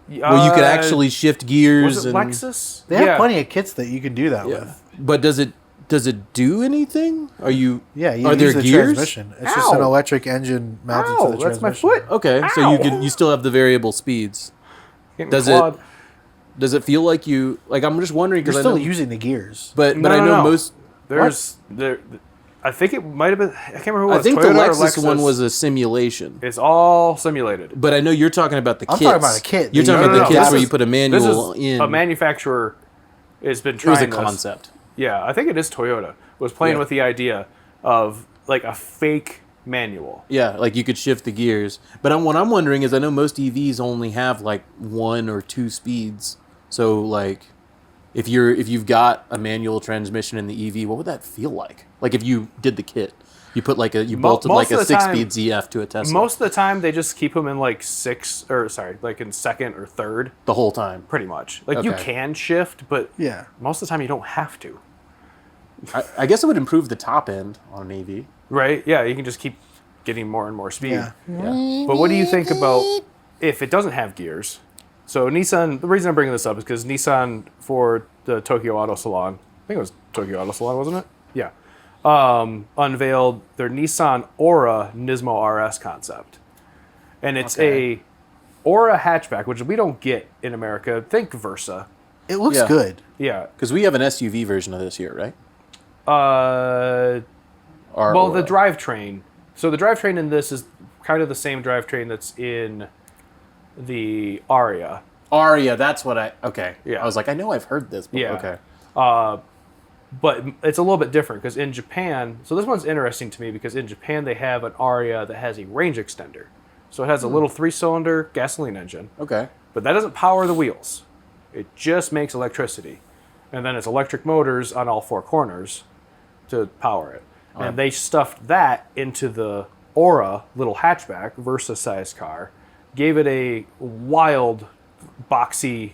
where you could actually shift gears. Was it and, Lexus? They have plenty of kits that you can do that Yeah. with. But does it do anything? Are you? Yeah, you Are use there the gears? transmission. It's just an Ow. electric engine mounted Ow, to the that's my transmission. foot. Okay, so Ow. you still have the variable speeds. Getting Does clawed. Does it feel like you like? I'm just wondering You're because still I know, using the gears. but No, I know no. most. There's there. I think it might have been. I can't remember what. I think Toyota the or Lexus one Lexus. was a simulation. It's all simulated. But I know you're talking about the I'm kits. talking about a kit. You're talking No, about no, the no. kits This where is- you put a This manual is in. a manufacturer has been It trying was a this. concept. Yeah, I think it is Toyota. Was playing Yeah. with the idea of like a fake manual. Yeah, like you could shift the gears. But what I'm wondering is, I know most EVs only have like 1 or 2 speeds. So like, if you've got a manual transmission in the EV, what would that feel like? Like if you did the kit, you put like you bolted most like a of the time- 6-speed ZF to a Tesla Most of the time, they just keep them in like like in second or third, the whole time. pretty much. Like you Okay. can shift, but Yeah. most of the time you don't have to. I guess it would improve the top end on an EV. Right? Yeah, you can just keep getting more and more speed. Yeah. Yeah. But what do you think about if it doesn't have gears? So Nissan, the reason I'm bringing this up is because Nissan for the Tokyo Auto Salon, I think it was Tokyo Auto Salon, wasn't it? Yeah. Unveiled their Nissan Aura Nismo RS concept. And it's a Aura hatchback, which we don't get in America. Think Versa. It looks Yeah. good. Yeah. Because we have an SUV version of this here, right? Well, Or the drivetrain. So the drivetrain in this is kind of the same drivetrain that's in the Aria. Aria, that's what okay. Yeah. I was like, I know I've heard this, but Yeah. okay. But it's a little bit different because in Japan, so this one's interesting to me because in Japan they have an Aria that has a range extender. So it has a little 3-cylinder gasoline engine, Okay. but that doesn't power the wheels. It just makes electricity. And then it's electric motors on all 4 corners to power it. And they stuffed that into the Aura little hatchback, Versa size car, gave it a wild, boxy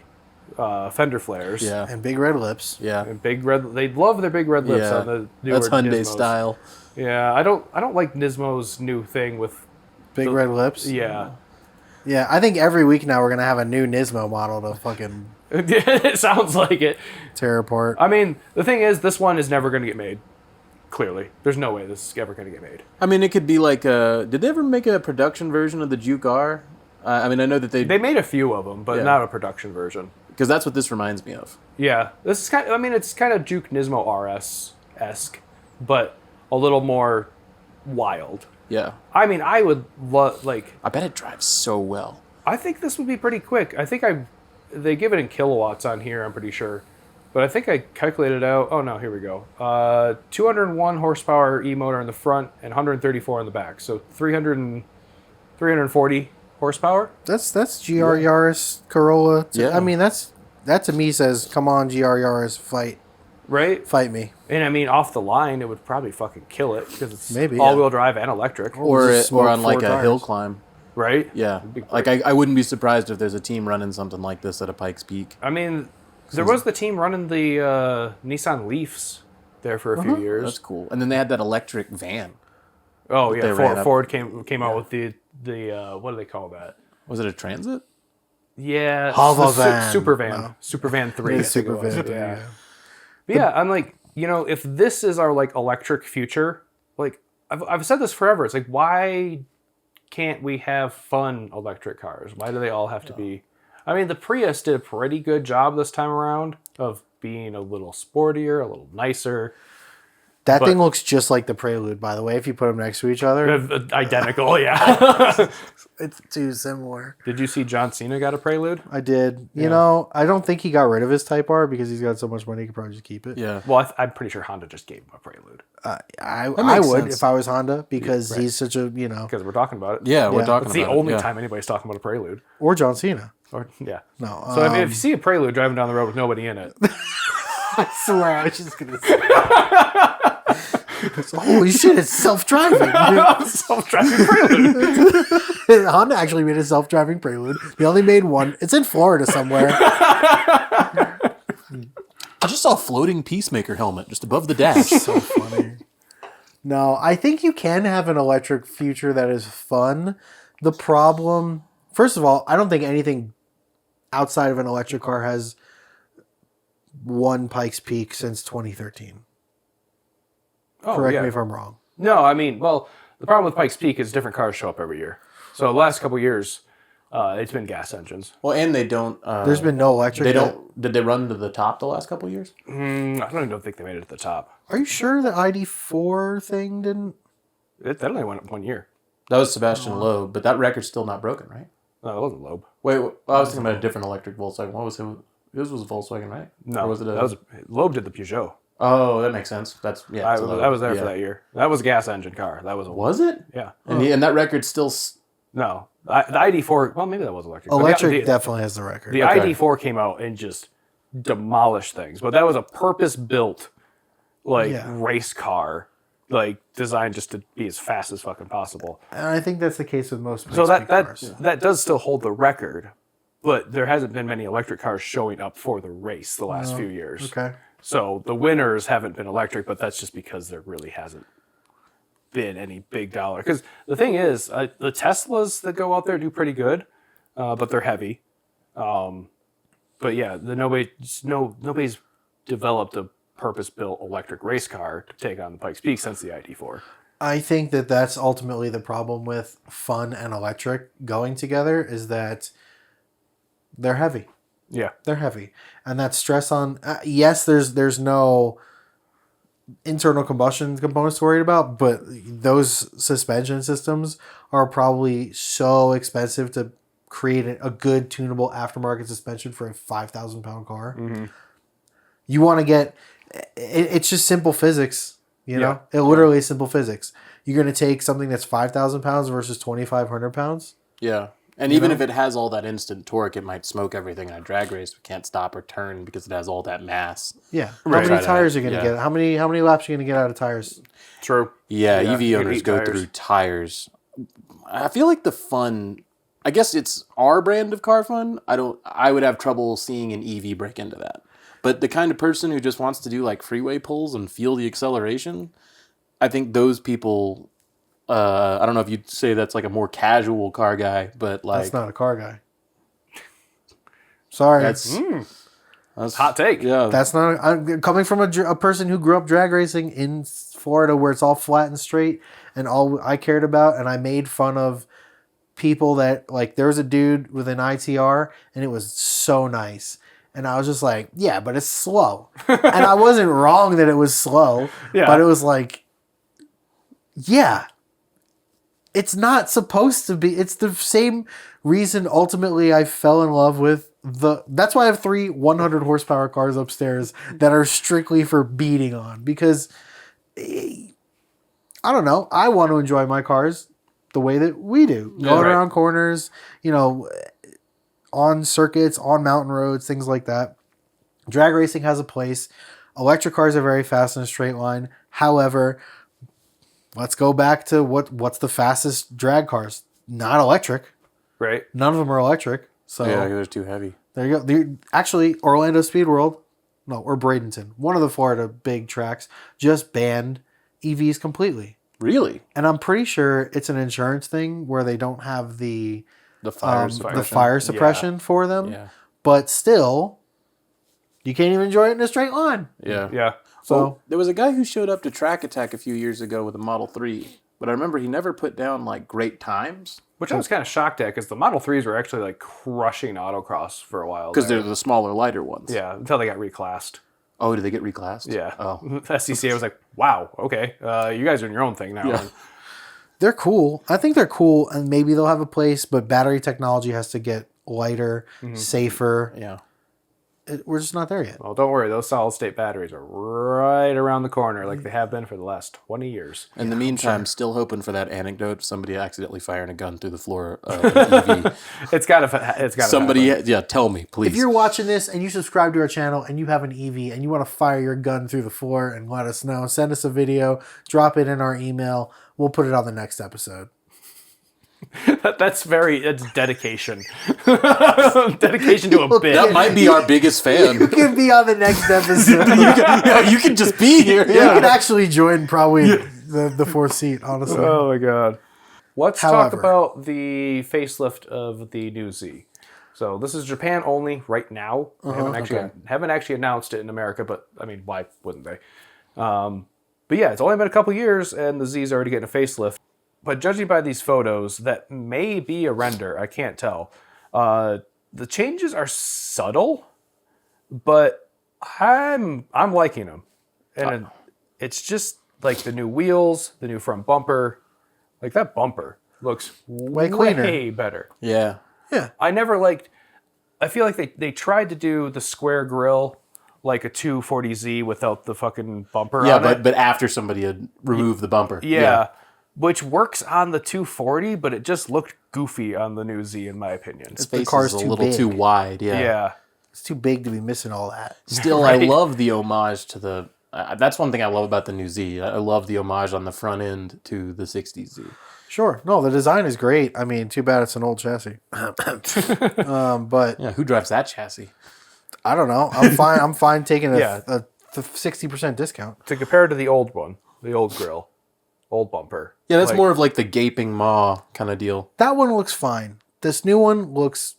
fender flares. Yeah. And big red lips. Yeah. And big red. They love their big red lips Yeah. on the newer That's Hyundai Nismos. style. Yeah, I don't like Nismo's new thing with. Big red lips. Yeah, Yeah, I think every week now we're going to have a new Nismo model to fucking it sounds like it. tear apart. I mean, the thing is, this one is never going to get made. Clearly, there's no way this is ever going to get made. I mean, it could be like did they ever make a production version of the Juke R? I mean, I know that They made a few of them, but Yeah. not a production version. because that's what this reminds me of. Yeah, this is kind. I mean, it's kind of Juke Nismo RS esque, but a little more wild. Yeah. I mean, I would love like. I bet it drives so well. I think this would be pretty quick. I think they give it in kilowatts on here, I'm pretty sure. But I think I calculated out. Oh no, here we go. 201 horsepower e-motor in the front and 134 in the back. So 340 horsepower. That's GR Yaris Corolla. Yeah. I mean, that to me says, come on, GR Yaris, Right? fight me. And I mean, off the line, it would probably fucking kill it because it's Maybe, all-wheel drive and electric. Or just smoke on like 4 a hill tires. climb. Right? Yeah. be Like I wouldn't be surprised if there's a team running something like this at a Pikes Peak. I mean, there was the team running the Nissan Leafs there for a few years. That's cool. And then they had that electric van. Oh they yeah, ran up. Ford came out with the what do they call that? Was it a Transit? Yeah, Hava the van. Super Van, No. Super Van 3. Yeah, I think it Super was. Van, Yeah. yeah. But yeah, I'm like, if this is our like electric future, like I've said this forever. It's like, why can't we have fun electric cars? Why do they all have to be? I mean, the Prius did a pretty good job this time around of being a little sportier, a little nicer. That But- thing looks just like the Prelude, by the way, if you put them next to each other. Identical, yeah. It's too similar. Did you see John Cena got a Prelude? I did. You know, I don't think he got rid of his Type R because he's got so much money he could probably just keep it. Yeah. Well, I'm pretty sure Honda just gave him a Prelude I makes would sense. if I was Honda because right. he's such a, because we're talking about it. Yeah, we're Yeah. talking It's the about only it. Yeah. time anybody's talking about a Prelude. or John Cena. Or yeah. No. So if you see a Prelude driving down the road with nobody in it, I swear I was just going to say holy shit, it's self-driving. self-driving Prelude. Honda actually made a self-driving Prelude. They only made one. It's in Florida somewhere. I just saw a floating Peacemaker helmet just above the dash. So funny. No, I think you can have an electric future that is fun. The problem, first of all, I don't think anything outside of an electric car has won Pikes Peak since 2013. Correct me if I'm wrong. No, I mean, well, the problem with Pikes Peak is different cars show up every year. So the last couple years, It's been gas engines. Well, and they don't. There's been no electric. They don't. Did they run to the top the last couple of years? I don't even think they made it at the top. Are you sure the ID4 thing didn't? That only went up 1 year. That was Sebastian Loeb, but that record's still not broken, right? No, it wasn't Loeb. Wait, I was thinking about a different electric Volkswagen. What was it? His was a Volkswagen, right? No, Or was it a... that was Loeb did the Peugeot. Oh, that makes sense. That's I it's a Loeb. was there Yeah. for that year. That was a gas engine car. That was a Was it? yeah. And that record's still. No, the ID4. Well, maybe that was electric. Electric the, definitely has the record. the ID4 came out and just demolished things. But that was a purpose-built, race car, designed just to be as fast as fucking possible. And I think that's the case with most. So cars. that does still hold the record, but there hasn't been many electric cars showing up for the race the last few years. Okay. So the winners haven't been electric, but that's just because there really hasn't been any big dollar. Because the thing is, the Teslas that go out there do pretty good, but they're heavy. But yeah, nobody's developed a purpose-built electric race car to take on the Pikes Peak since the ID4. I think that's ultimately the problem with fun and electric going together is that they're heavy. Yeah. They're heavy. And that stress on... yes, there's no internal combustion components to worry about, but those suspension systems are probably so expensive to create a good tunable aftermarket suspension for a 5,000 pound car. Mm-hmm. You want to get... it's just simple physics, you know? It literally is simple physics. You're going to take something that's 5,000 pounds versus 2,500 pounds? Yeah. And even if it has all that instant torque, it might smoke everything in a drag race. But can't stop or turn because it has all that mass. Yeah. Right. How many tires are you going to get? How many laps are you going to get out of tires? True. Yeah, Yeah, EV you owners need go tires. through tires. I feel like the fun... I guess it's our brand of car fun. I would have trouble seeing an EV break into that. But the kind of person who just wants to do like freeway pulls and feel the acceleration, I think those people... I don't know if you'd say that's like a more casual car guy, but like... That's not a car guy. Sorry. That's Hot take. Yeah. That's not... I'm coming from a person who grew up drag racing in Florida where it's all flat and straight and all I cared about, and I made fun of people that... Like, there was a dude with an ITR, and it was so nice. And I was just like, yeah, but it's slow. And I wasn't wrong that it was slow, but it was like, yeah, it's not supposed to be. It's the same reason ultimately I fell in love with that's why I have 3 100 horsepower cars upstairs that are strictly for beating on, because I don't know. I want to enjoy my cars the way that we do. Going around corners, on circuits, on mountain roads, things like that. Drag racing has a place. Electric cars are very fast in a straight line. However, let's go back to what's the fastest drag cars? Not electric. Right. None of them are electric. So yeah, they're too heavy. there you go. Actually, Orlando Speed World, or Bradenton, one of the Florida big tracks, just banned EVs completely. Really? And I'm pretty sure it's an insurance thing where they don't have the fire suppression for them. Yeah. But still, you can't even enjoy it in a straight line. Yeah. Yeah. So Well, there was a guy who showed up to Track Attack a few years ago with a Model 3, but I remember he never put down like great times. Which I was kind of shocked at because the Model 3s were actually like crushing autocross for a while. Because they're the smaller, lighter ones. Yeah, until they got reclassed. Oh, did they get reclassed? Yeah. Oh. SCCA was like, wow, okay, you guys are doing your own thing now. Yeah. they're cool. I think they're cool, and maybe they'll have a place, but battery technology has to get lighter, safer. Yeah. We're just not there yet. Well, don't worry, those solid state batteries are right around the corner like they have been for the last 20 years. In the meantime, still hoping for that anecdote of somebody accidentally firing a gun through the floor of an EV. It's gotta Somebody, happen. tell me, please. If you're watching this and you subscribe to our channel and you have an EV and you want to fire your gun through the floor and let us know, send us a video, drop it in our email. We'll put it on the next episode. It's dedication. Dedication to a bit. That might be our biggest fan. You can be on the next episode. You can just be here. You can actually join probably the fourth seat, honestly. Oh my god. Let's talk However. about the facelift of the new Z. So this is Japan only right now. They haven't actually announced it in America, but I mean, why wouldn't they? But yeah, it's only been a couple years, and the Z's already getting a facelift. But judging by these photos, that may be a render. I can't tell. The changes are subtle, but I'm liking them, and it's just like the new wheels, the new front bumper. Like that bumper looks way cleaner. way better. Yeah. I feel like they tried to do the square grill like a 240Z without the fucking bumper Yeah, on it. but after somebody had removed the bumper. Yeah. Which works on the 240, but it just looked goofy on the new Z, in my opinion. Space car's is a too little big. too wide. Yeah. Yeah. It's too big to be missing all that. Still, Right. I love the homage to the. That's one thing I love about the new Z. I love the homage on the front end to the 60s Z. Sure. No, the design is great. I mean, too bad it's an old chassis. But Yeah, who drives that chassis? I don't know. I'm fine. I'm fine taking Yeah. a 60% discount. To compare to the old one, the old grill, old bumper. Yeah, that's Like, more of like the gaping maw kind of deal. That one looks fine. This new one looks,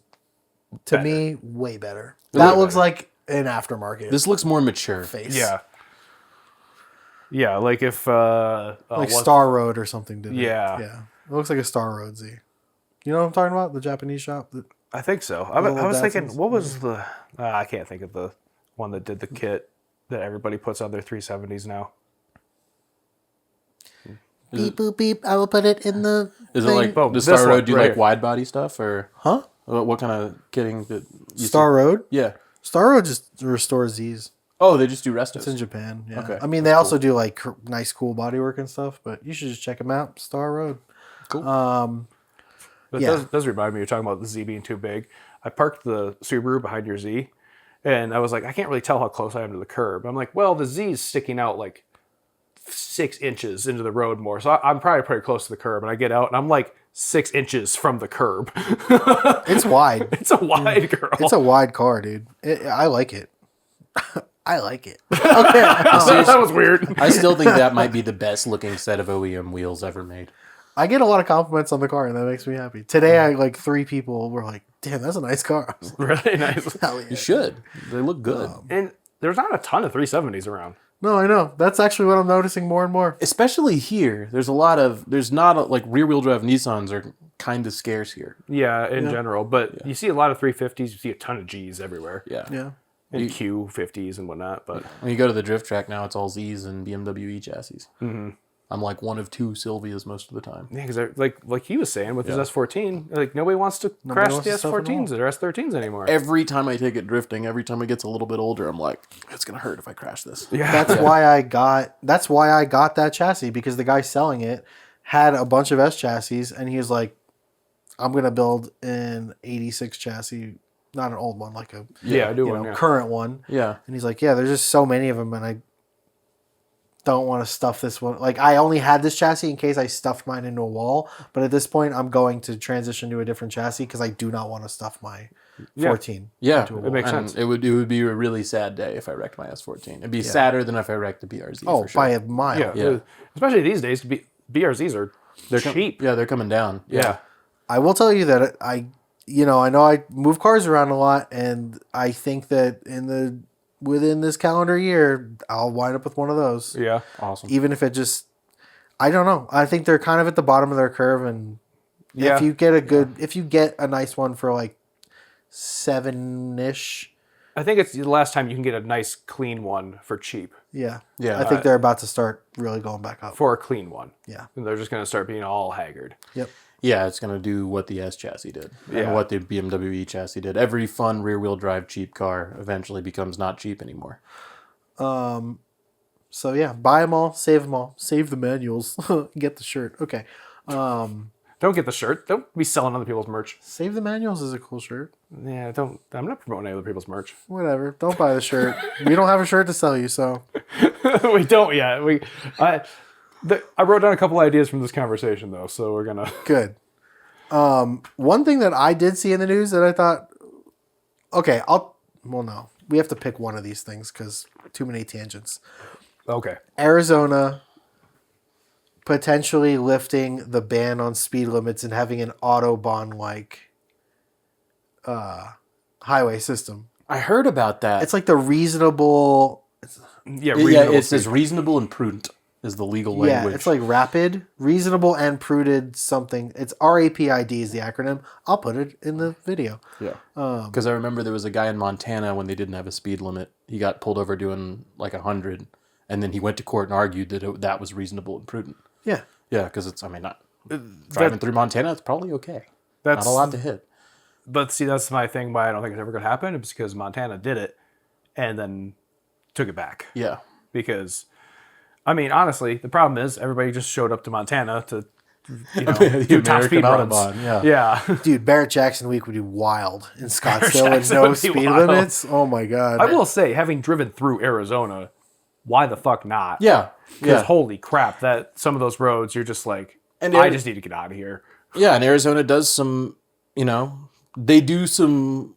to Better. me, way better. Way That looks better. like an aftermarket This looks more mature. face. Yeah. Yeah, like if Like Star Road or something. Did Yeah. Yeah. It looks like a Star Road Z. You know what I'm talking about? The Japanese shop? I think so. I Little was thinking, Datsuns. what was the? I can't think of the one that did the kit that everybody puts on their 370s now. Beep, boop, beep. I will put it in the Is it thing. like, Boom, does this Star one, Road do right like here. wide body stuff or Huh? what kind of kitting did you Star Road? Yeah. Star Road just restores Z's. Oh, they just do restos. It's in Japan. Yeah. Okay, I mean, they also do like nice, cool bodywork and stuff, but you should just check them out. Star Road. Cool. But Yeah. it does remind me, you're talking about the Z being too big. I parked the Subaru behind your Z, and I was like, I can't really tell how close I am to the curb. I'm like, well, the Z is sticking out like 6 inches into the road more, so I'm probably pretty close to the curb. And I get out, and I'm like 6 inches from the curb. It's wide. It's a wide girl. It's a wide car, dude. I like it. I like it. Okay. That was weird. I still think that might be the best looking set of OEM wheels ever made. I get a lot of compliments on the car, and that makes me happy. Today, I like 3 people were like, "Damn, that's a nice car." I was like, Really nice. hell yeah. You should. They look good. And there's not a ton of 370s around. No, I know. That's actually what I'm noticing more and more. Especially here, there's not like rear wheel drive Nissans are kind of scarce here. Yeah, in general. But you see a lot of 350s. You see a ton of Gs everywhere. Yeah. Yeah. And Q50s and whatnot. But When you go to the drift track now, it's all Zs and BMW E chassis. Mm-hmm. I'm like one of 2 Sylvias most of the time. yeah, because like he was saying with his S14, like nobody wants to crash wants the to suffer S14s or S13s anymore. Every time I take it drifting, every time it gets a little bit older, I'm like, it's gonna hurt if I crash this. Yeah. That's why I got that chassis, because the guy selling it had a bunch of S chassis, and he was like, "I'm gonna build an '86 chassis, not an old one, like a yeah, I do one. Yeah. current one." Yeah. And he's like, "Yeah, there's just so many of them, and I don't want to stuff this one. Like, I only had this chassis in case I stuffed mine into a wall, but at this point, I'm going to transition to a different chassis because I do not want to stuff my 14. Yeah, into a wall. It makes and sense. It would be a really sad day if I wrecked my S14. It'd be sadder than if I wrecked a BRZ. Oh, for sure. by a mile. Yeah. Yeah. Especially these days, BRZs are cheap. Yeah, they're coming down. Yeah. I will tell you that I know I move cars around a lot, and I think that within this calendar year, I'll wind up with one of those. Yeah. Awesome. Even if it just, I don't know. I think they're kind of at the bottom of their curve, and Yeah. if you get a nice one for like 7-ish, I think it's the last time you can get a nice clean one for cheap. yeah, Yeah. I think they're about to start really going back up. For a clean one. Yeah. And they're just going to start being all haggard. Yep. Yeah, it's going to do what the S chassis did Yeah. and what the BMW E chassis did. Every fun rear-wheel drive cheap car eventually becomes not cheap anymore. So yeah, buy them all, save the manuals, get the shirt. Okay. Don't get the shirt. Don't be selling other people's merch. Save the manuals is a cool shirt. Yeah, I'm not promoting other people's merch. Whatever. Don't buy the shirt. We don't have a shirt to sell you, so We don't yet. I wrote down a couple ideas from this conversation, though, so we're going to... good. One thing that I did see in the news that I thought, okay, no. We have to pick one of these things because too many tangents. Okay. Arizona potentially lifting the ban on speed limits and having an Autobahn-like highway system. I heard about that. It's like the reasonable... Yeah, yeah, reasonable it says speed. reasonable and prudent. is the legal Yeah, language. it's like rapid, reasonable, and prudent something. It's RAPID is the acronym. I'll put it in the video. Yeah. Because I remember there was a guy in Montana when they didn't have a speed limit. He got pulled over doing like 100, and then he went to court and argued that that was reasonable and prudent. Yeah. Yeah, because it's, I mean, not driving through Montana, it's probably okay. That's not a lot to hit. But see, that's my thing why I don't think it's ever going to happen. It's because Montana did it and then took it back. Yeah. Because, I mean, honestly, the problem is everybody just showed up to Montana to do top speed runs. Yeah. Dude, Barrett Jackson week would be wild in Scottsdale with no speed limits. Oh my God. I will say, having driven through Arizona, why the fuck not? Yeah. Because holy crap, that some of those roads, you're just like, I just need to get out of here. Yeah, and Arizona does some, they do some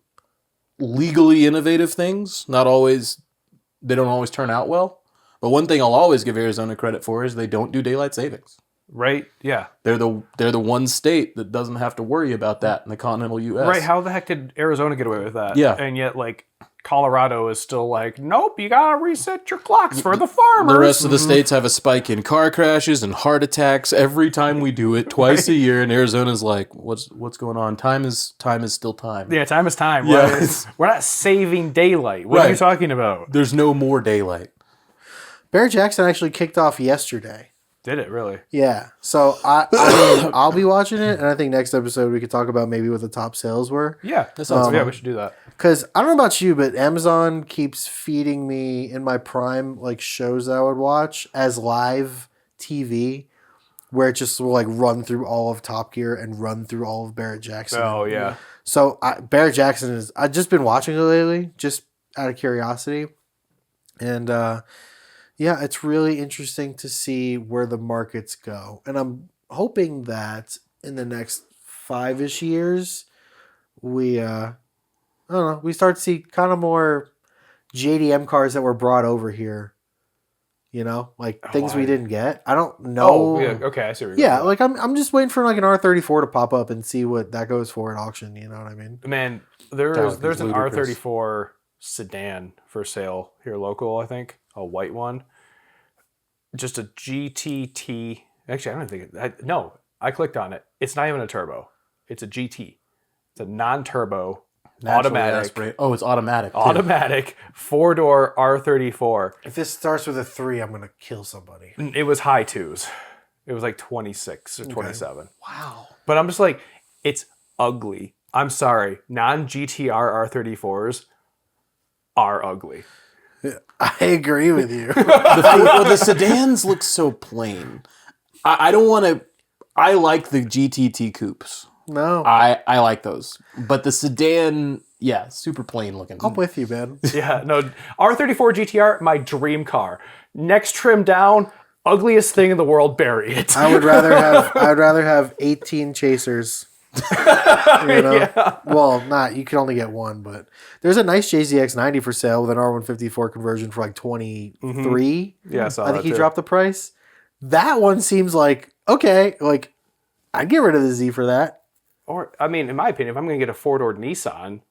legally innovative things. Not always, they don't always turn out well. But one thing I'll always give Arizona credit for is they don't do daylight savings. Right? Yeah. They're the one state that doesn't have to worry about that in the continental U.S. Right? How the heck did Arizona get away with that? Yeah. And yet, like, Colorado is still like, nope, you gotta reset your clocks for the farmers. The rest of the states have a spike in car crashes and heart attacks every time we do it, twice a year. And Arizona's like, what's going on? Time is still time. Yeah, time is time. Yeah. We're not saving daylight. What are you talking about? There's no more daylight. Barrett Jackson actually kicked off yesterday. Did it really? Yeah. So I mean, I'll be watching it, and I think next episode we could talk about maybe what the top sales were. Yeah, that sounds. Yeah, we should do that. Because I don't know about you, but Amazon keeps feeding me in my Prime like shows that I would watch as live TV, where it just will like run through all of Top Gear and run through all of Barrett Jackson. Oh yeah. So Barrett Jackson is. I've just been watching it lately, just out of curiosity, and yeah, it's really interesting to see where the markets go, and I'm hoping that in the next 5-ish years, we I don't know, we start to see kind of more JDM cars that were brought over here. Like things we didn't get. I don't know. Oh, yeah. Okay, I see. Yeah, like I'm just waiting for like an R34 to pop up and see what that goes for at auction. You know what I mean? Man, there's an R34 sedan for sale here local. I think a white one. Just a GTT. Actually, I don't think no. I clicked on it. It's not even a turbo. It's a GT. It's a non-turbo. Automatic. Oh, it's automatic. Too. Automatic 4-door R34. If this starts with a 3, I'm gonna kill somebody. It was high 2s. It was like 26 or 27. Wow. But I'm just like, it's ugly. I'm sorry. Non-GTR R34s are ugly. I agree with you. The sedans look so plain. I don't want to. I like the GTT coupes. No. I like those. But the sedan, yeah, super plain looking. I'm with you, man. Yeah, no. R34 GTR, my dream car. Next trim down, ugliest thing in the world, bury it. I would rather have 18 chasers. Yeah. Well, you can only get one, but there's a nice JZX90 for sale with an R154 conversion for like 23. Mm-hmm. Yeah, I think he dropped the price. That one seems like okay. Like I'd get rid of the Z for that. Or I mean, in my opinion, if I'm gonna get a 4-door Nissan,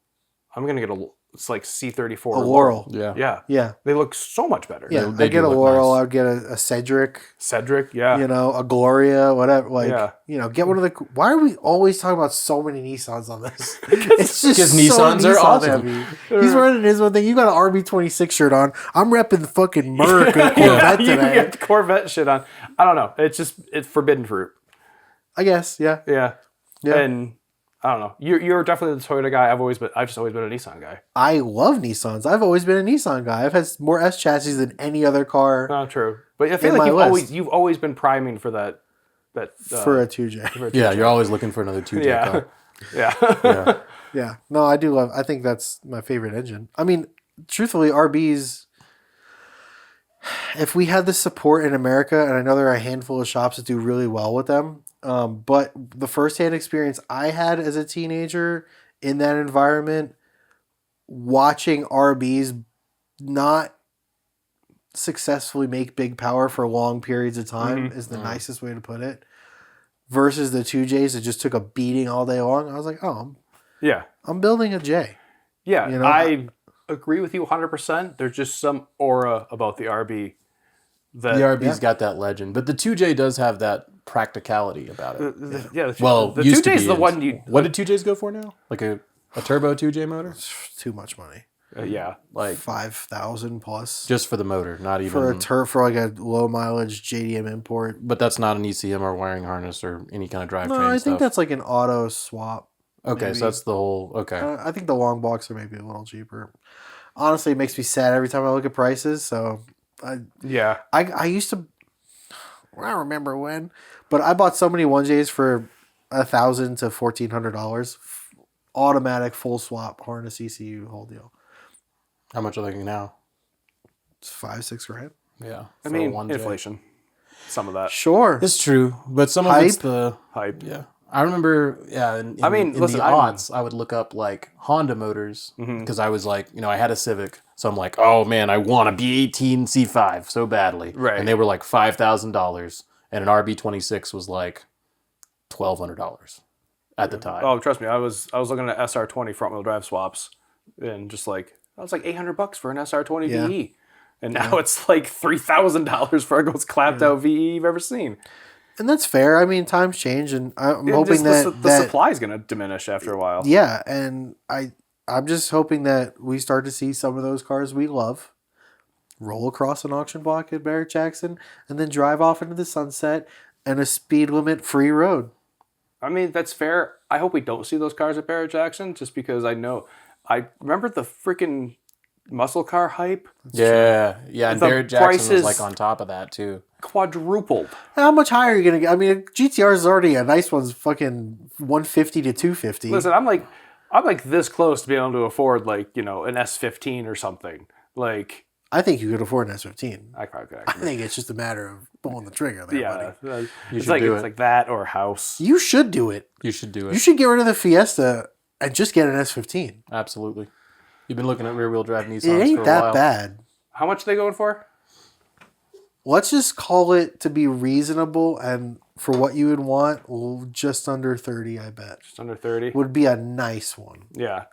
I'm gonna get it's like C34 a Laurel. Yeah. They look so much better. Yeah, I'd get a Laurel. Nice. I'd get a Cedric. Yeah. A Gloria, whatever. Get one of the. Why are we always talking about so many Nissans on this? It's just because Nissans are awesome. Heavy. He's running his one thing. You got an RB26 shirt on. I'm repping the fucking Merc and Corvette today. You got the Corvette shit on. I don't know. It's forbidden fruit. I guess. Yeah. Yeah. And I don't know. You're definitely the Toyota guy. I've just always been a Nissan guy. I love Nissans. I've always been a Nissan guy. I've had more S chassis than any other car. Not true. But I feel like you've always been priming for that for a 2J. Yeah, you're always looking for another 2J car. Yeah. Yeah. No, I do love. I think that's my favorite engine. I mean, truthfully, RBs. If we had the support in America, and I know there are a handful of shops that do really well with them. But the firsthand experience I had as a teenager in that environment, watching RBs not successfully make big power for long periods of time is the nicest way to put it. Versus the 2Js that just took a beating all day long. I was like, I'm building a J. Yeah, I agree with you 100%. There's just some aura about the RB That, The RB's got that legend, but the 2J does have that practicality about it. the used 2J to is be. the one you. What did 2Js go for now? Like a turbo 2J motor? Too much money. Yeah. Like 5,000 plus just for the motor, not even for a for like a low mileage JDM import. But that's not an ECM or wiring harness or any kind of drivetrain No, I stuff. think that's like an auto swap. okay. maybe. So that's the whole. Okay, I think the long box are maybe a little cheaper. Honestly, it makes me sad every time I look at prices. So Yeah. I used to, I don't remember when, but I bought so many 1Js for $1,000 to $1,400. Automatic full swap harness ECU whole deal. how much are they now? It's $5-6 grand. Yeah, I for a mean, 1J. inflation. Some of that. Sure. It's true, but some of it's Hype? the Hype. yeah. I remember, yeah. In listen, the aughts, I would look up like Honda motors because I was like, I had a Civic, so I'm like, oh man, I want a B18 C5 so badly, Right. And they were like $5,000, and an RB26 was like $1,200 at the time. Oh, trust me, I was looking at SR20 front wheel drive swaps, and just like that was like $800 for an SR20 Yeah. VE, and now it's like $3,000 for a most clapped out VE you've ever seen. And that's fair. I mean, times change, and I'm hoping the that supply is going to diminish after a while. yeah, and I'm just hoping that we start to see some of those cars we love roll across an auction block at Barrett Jackson and then drive off into the sunset and a speed limit free road. I mean, that's fair. I hope we don't see those cars at Barrett Jackson, just because I remember the freaking muscle car hype yeah, and The Barrett Jackson prices- was like on top of that too. quadrupled. How much higher are you gonna get? I mean, a GTR is already a nice one's fucking 150 to 250. Listen, I'm like this close to being able to afford like an S15 or something. Like I think you could afford an S15. I probably could. I Actually. think it's just a matter of pulling the trigger there, Yeah, buddy. it's should like do it's it. like that or a house. You should do it. You should do You it. should get rid of the Fiesta and just get an S15. Absolutely. You've been looking at rear wheel drive Nissans It for ain't a that while. bad. How much are they going for? Let's just call it to be reasonable and for what you would want, just under 30, I bet. Just under 30. Would be a nice one. Yeah.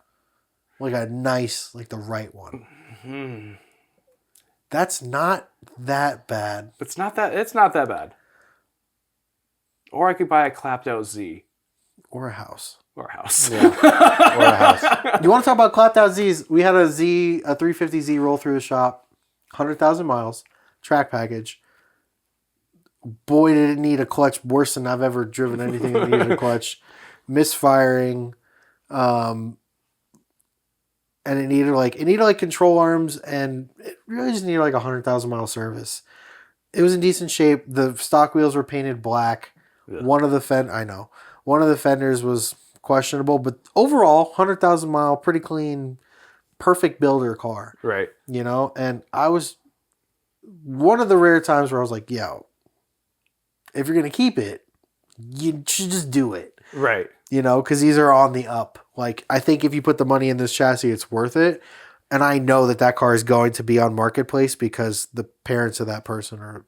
Like a nice, like the right one. Mm-hmm. That's not that bad. It's not that bad. Or I could buy a clapped out Z Or a house. or a house. Yeah. Or a house. You want to talk about clapped out Zs? We had a 350Z roll through the shop. 100,000 miles. Track package. Boy, did it need a clutch worse than I've ever driven anything that needed a clutch. Misfiring. And it needed like control arms, and it really just needed like 100,000 mile service. It was in decent shape. The stock wheels were painted black. Yeah. One of the fenders was questionable, but overall 100,000 mile, pretty clean, perfect builder car. Right. And I was one of the rare times where I was like, yo, if you're gonna keep it, you should just do it. Right. Because these are on the up. Like, I think if you put the money in this chassis, it's worth it. And I know that car is going to be on Marketplace because the parents of that person are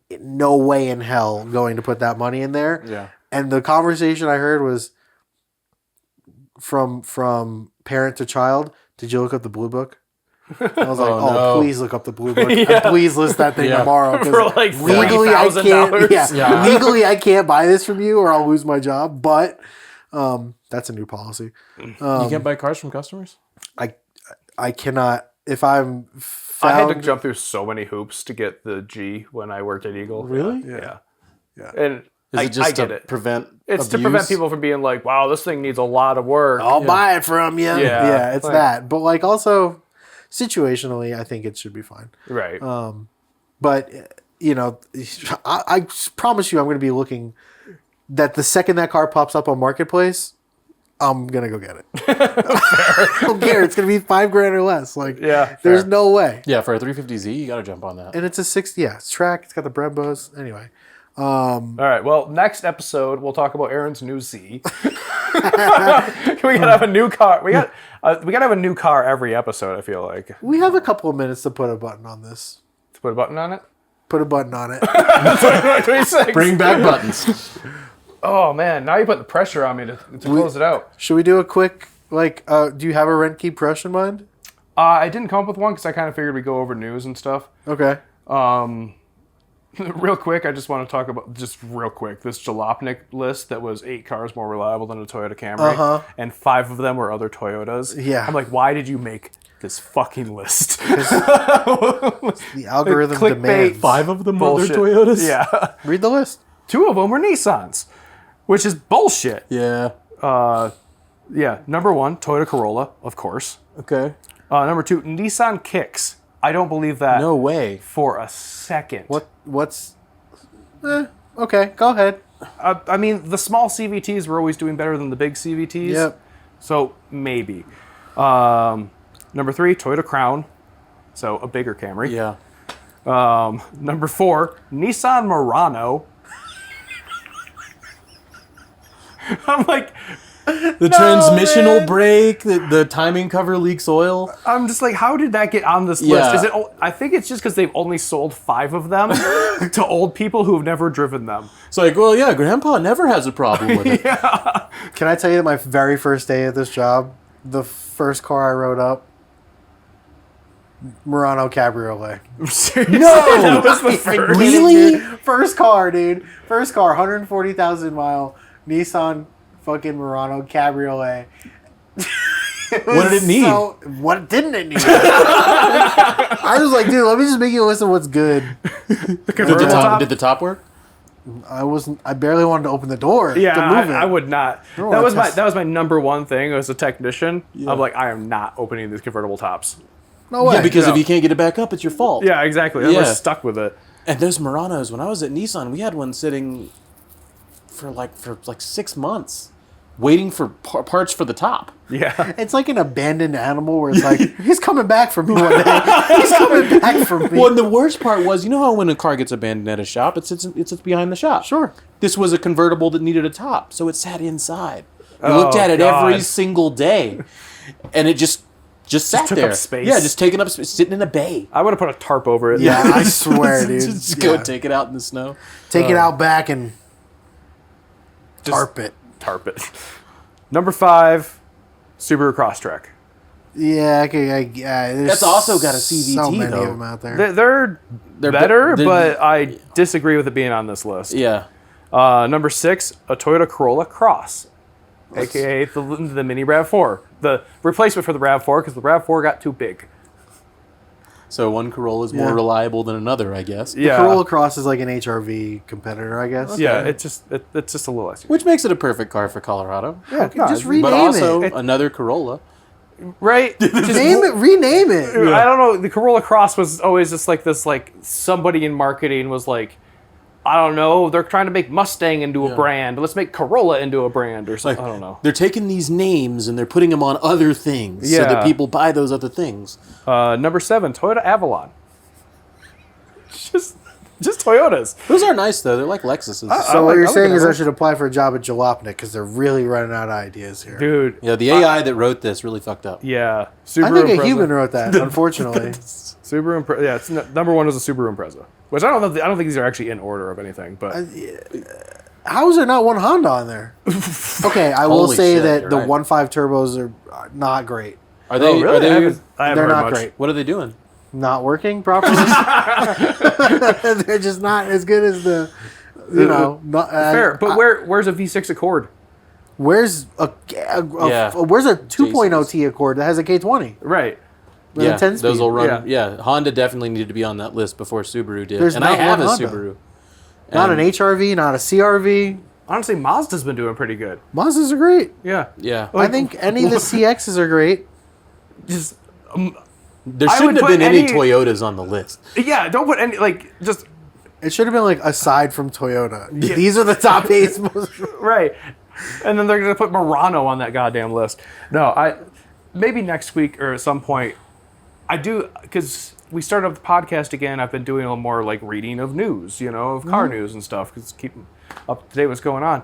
in no way in hell going to put that money in there. Yeah. And the conversation I heard was from parent to child. Did you look up the Blue Book? I was like, no. please look up the Blue Book. Yeah. And please list that thing Yeah. tomorrow. 'Cause For like legally, I can't. $40,000. Yeah, Yeah. legally, I can't buy this from you, or I'll lose my job. But that's a new policy. You can't buy cars from customers? I cannot. If I'm I had to found, jump through so many hoops to get the G when I worked at Eagle. Really? Yeah. Yeah. And Is it just I get to it. prevent It's to abuse? prevent people from being like, wow, this thing needs a lot of work. I'll buy it from you. Yeah. It's Like- that. But like also situationally, I think it should be fine. Right. But I promise you, I'm going to be looking. That the second that car pops up on Marketplace, I'm gonna go get it. I don't care. It's gonna be $5 grand or less. Like, Yeah, there's fair. no way. Yeah, for a 350Z, you got to jump on that. And it's a 60. Yeah, it's track. It's got the Brembos. Anyway, All right. Well, next episode we'll talk about Aaron's new Z. We gotta have a new car. We gotta have a new car every episode. I feel like we have a couple of minutes to put a button on this. to put a button on it. Put a button on it. 26. Bring back buttons. Oh man, now you put the pressure on me to close it out. Should we do a quick do you have a rent keep crush in mind? I didn't come up with one because I kind of figured we'd go over news and stuff. Okay. Real quick, I just want to talk about this Jalopnik list that was 8 cars more reliable than a Toyota Camry, and 5 of them were other Toyotas. Yeah. I'm like, why did you make this fucking list? The algorithm Clickbait. demands. 5 of them Bullshit. other Toyotas. Yeah. Read the list. 2 of them were Nissans, which is bullshit. Yeah. Yeah. Number 1, Toyota Corolla, of course. Okay. Number 2, Nissan Kicks. I don't believe that No way. for a second. What's... okay, go ahead. I mean, the small CVTs were always doing better than the big CVTs. Yep. So maybe. Number 3, Toyota Crown. So a bigger Camry. Yeah. Number 4, Nissan Murano. I'm like, The transmissional brake, the timing cover leaks oil. I'm just like, how did that get on this Yeah. list? Is it? I think it's just because they've only sold 5 of them to old people who have never driven them. It's like, well, yeah, Grandpa never has a problem with it. Can I tell you that my very first day at this job, the first car I rode up, Murano Cabriolet. Seriously? No! That was the first. Really? Dude. First car, dude. First car, 140,000 mile Nissan fucking Murano Cabriolet. What did it need? What didn't it need? I was like, dude, let me just make you a list of what's good. Did the top work? I barely wanted to open the door Yeah, to move it. I would not. No, That was that's- my number one thing as a technician. I'm like, I am not opening these convertible tops. No way. Yeah, because No. if you can't get it back up, it's your fault. Yeah, exactly. And Yeah. we're stuck with it. And those Muranos, when I was at Nissan, we had one sitting for like 6 months, waiting for parts for the top. Yeah. It's like an abandoned animal where it's like, he's coming back for me one day. He's coming back for me. Well, and the worst part was, you know how when a car gets abandoned at a shop, it sits behind the shop. Sure. This was a convertible that needed a top, so it sat inside. We Oh, looked at it God. every single day, and it just sat took there. up space. Yeah, just taking up space, sitting in a bay. I would have put a tarp over it. Yeah, I swear, dude. Just go Yeah. and take it out in the snow. Take it out back and Just tarp it. Tarp it. Number 5, Subaru Crosstrek. Yeah, okay, yeah. There's That's also got a CVT, so many though. of them out there. They're They're better, they're- but I disagree with it being on this list. Yeah. Number 6, a Toyota Corolla Cross, aka the mini RAV4, the replacement for the RAV4 because the RAV4 got too big. So one Corolla is more Yeah. reliable than another, I guess. Yeah, Corolla Cross is like an HRV competitor, I guess. yeah, it's just a little SUV. Which makes it a perfect car for Colorado. Yeah, Just no, rename But also it. another Corolla. right? Name it, rename it. I don't know. The Corolla Cross was always just like this. Like somebody in marketing was like, I don't know. They're trying to make Mustang into a brand. Let's make Corolla into a brand or something. I don't know. They're taking these names and they're putting them on other things so Yeah. that people buy those other things. Number 7, Toyota Avalon. Just Toyotas. Those are nice though. They're like Lexuses. So what like- you're I like saying it. is I should apply for a job at Jalopnik because they're really running out of ideas here. Dude. Yeah, the AI that wrote this really fucked up. Yeah. I Subaru think a Impreza. human wrote that, unfortunately. Subaru Impreza. Yeah, it's number 1 is a Subaru Impreza. Which I don't know. I don't think these are actually in order of anything. But How is there not one Honda on there? Okay, I will Holy say shit, that you're the right. 1.5 turbos are not great. Are they? oh, really? Are they? I haven't They're heard not much. great. What are they doing? Not working properly. They're just not as good as the, Fair, but where's a V6 Accord? Where's a Yeah. where's a 2.0 T Accord that has a K20? Right. With Yeah, a 10 speed. those will run. Yeah. Yeah. Honda definitely needed to be on that list before Subaru did. There's and I not have a one Honda. Subaru. Not an And- HRV, not a CRV. Honestly, Mazda's been doing pretty good. Mazdas are great. Yeah. Yeah. I think any of the CXs are great. Just There I shouldn't would have been put any any- Toyotas on the list. yeah. Don't put any just It should have been like aside from Toyota. These are the top 8 most. right. And then they're gonna put Murano on that goddamn list. No, maybe next week or at some point. I do because we started up the podcast again. I've been doing a little more like reading of news, of car news and stuff, because keep up to date what's going on.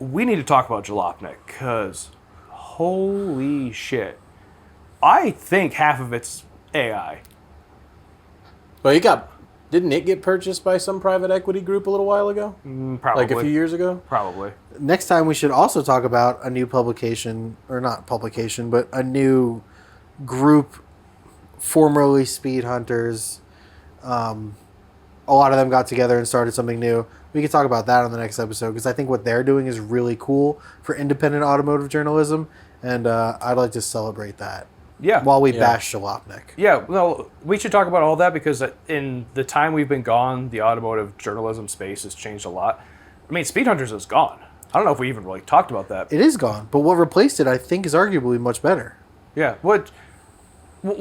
We need to talk about Jalopnik because holy shit, I think half of it's AI. Well, didn't it get purchased by some private equity group a little while ago? Probably Like a few years ago? Probably. Next time we should also talk about a new publication, or not publication, but a new group, formerly Speed Hunters, a lot of them got together and started something new. We can talk about that on the next episode because I think what they're doing is really cool for independent automotive journalism, and I'd like to celebrate that. Yeah. While we bash Jalopnik. Yeah, well, we should talk about all that because in the time we've been gone, the automotive journalism space has changed a lot. I mean, Speed Hunters is gone. I don't know if we even really talked about that. It is gone, but what replaced it, I think, is arguably much better. Yeah, we'll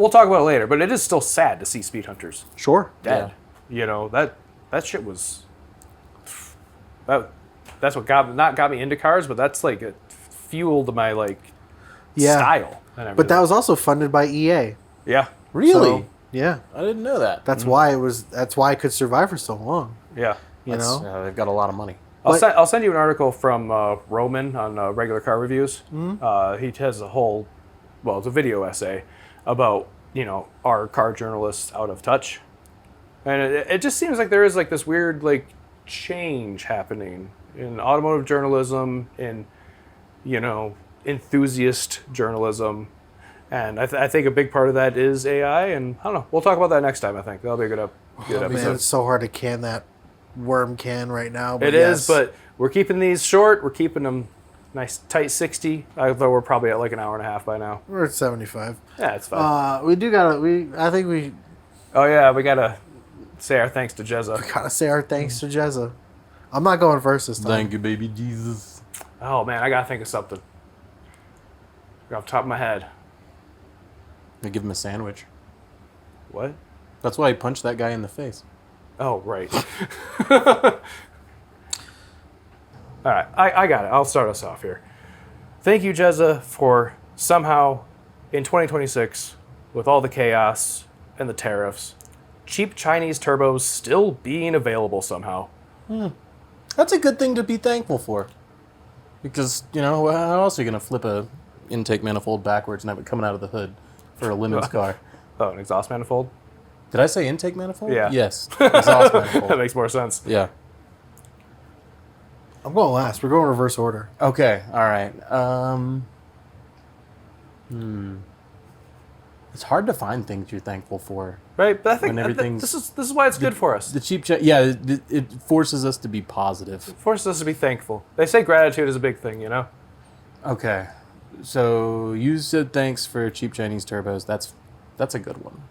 talk about it later, but it is still sad to see Speed Hunters Sure. dead. Yeah. You know, that shit was... That's what got me into cars, but that's like it fueled my style and everything. But that was also funded by EA. Yeah. Really? So, yeah. I didn't know that. That's why it could survive for so long. Yeah. You know? Yeah, they've got a lot of money. I'll send you an article from Roman on regular car reviews. Mm-hmm. He has it's a video essay about, are car journalists out of touch? And it just seems like there is this weird change happening in automotive journalism, in, enthusiast journalism. And I think a big part of that is AI. And I don't know. We'll talk about that next time, I think. That'll be a good episode. Man, it's so hard to can that worm can right now. But It is, but we're keeping these short. We're keeping them nice, tight 60. Although we're probably at an hour and a half by now. we're at 75. Yeah, it's fine. I think we Oh yeah, we gotta say our thanks to Jezza. gotta say our thanks to Jezza. I'm not going first this time. Thank you, baby Jesus. Oh man, I gotta think of something. Off the top of my head. They give him a sandwich. What? That's why he punched that guy in the face. Oh right. All right, I got it. I'll start us off here. Thank you, Jezza, for somehow in 2026, with all the chaos and the tariffs, cheap Chinese turbos still being available somehow. That's a good thing to be thankful for. Because, how else are you going to flip a intake manifold backwards and have it coming out of the hood for a Lemons car? Oh, an exhaust manifold? Did I say intake manifold? Yeah. Yes. Exhaust That manifold. makes more sense. Yeah. I'm going last. We're going reverse order. Okay. All right. It's hard to find things you're thankful for. Right, but I think When everything's- this is why it's good for us. The cheap it forces us to be positive. Forces us to be thankful. They say gratitude is a big thing, Okay. So you said thanks for cheap Chinese turbos. That's a good one.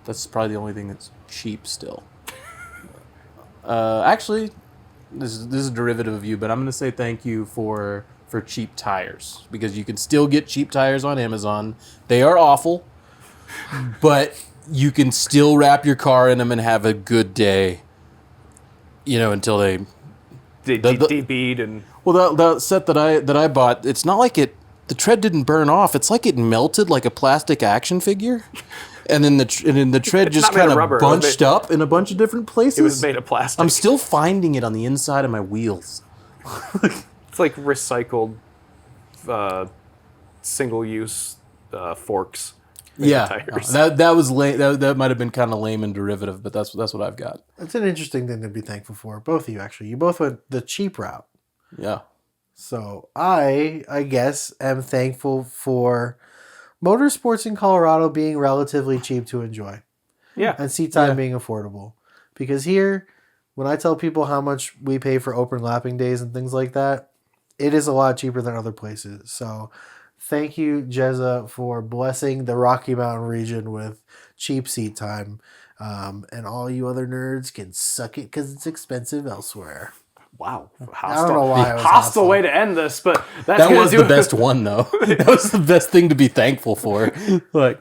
That's probably the only thing that's cheap still. Actually, this is a derivative of you, but I'm going to say thank you for cheap tires, because you can still get cheap tires on Amazon. They are awful, but you can still wrap your car in them and have a good day. Until they Debead and Well, that set that I bought, it's not like the tread didn't burn off. It's like it melted like a plastic action figure, and then the tread just not made kind of of rubber. bunched up in a bunch of different places. it was made of plastic. I'm still finding it on the inside of my wheels. It's like recycled, single-use forks. Yeah, Tires. that was lame. That might have been kind of lame and derivative, but that's what I've got. It's an interesting thing to be thankful for. Both of you, actually. You both went the cheap route. Yeah. So I guess, am thankful for motorsports in Colorado being relatively cheap to enjoy. Yeah. And seat time being affordable. Because here, when I tell people how much we pay for open lapping days and things like that, it is a lot cheaper than other places. So thank you, Jezza, for blessing the Rocky Mountain region with cheap seat time. And all you other nerds can suck it because it's expensive elsewhere. Wow. I don't know why I was hostile hostile. way to end this, but that's That gonna was do the it. best one, though. That was the best thing to be thankful for.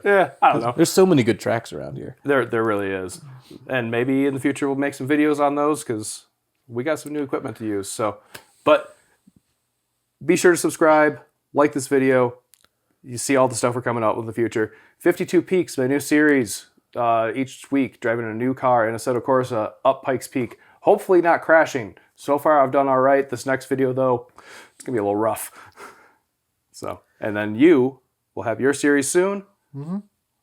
Yeah, I don't know. There's so many good tracks around here. There really is. And maybe in the future we'll make some videos on those because we got some new equipment to use. So, but be sure to subscribe, like this video. You see all the stuff we're coming out with in the future. 52 Peaks, my new series, each week, driving a new car in Assetto Corsa up Pikes Peak. Hopefully not crashing. So far I've done all right. This next video, though, it's going to be a little rough. So, and then you will have your series soon. Mm-hmm.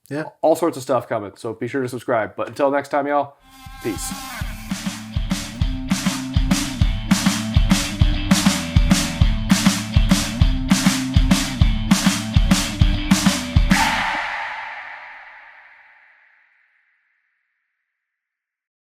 Yeah. All sorts of stuff coming. So be sure to subscribe. But until next time, y'all, peace.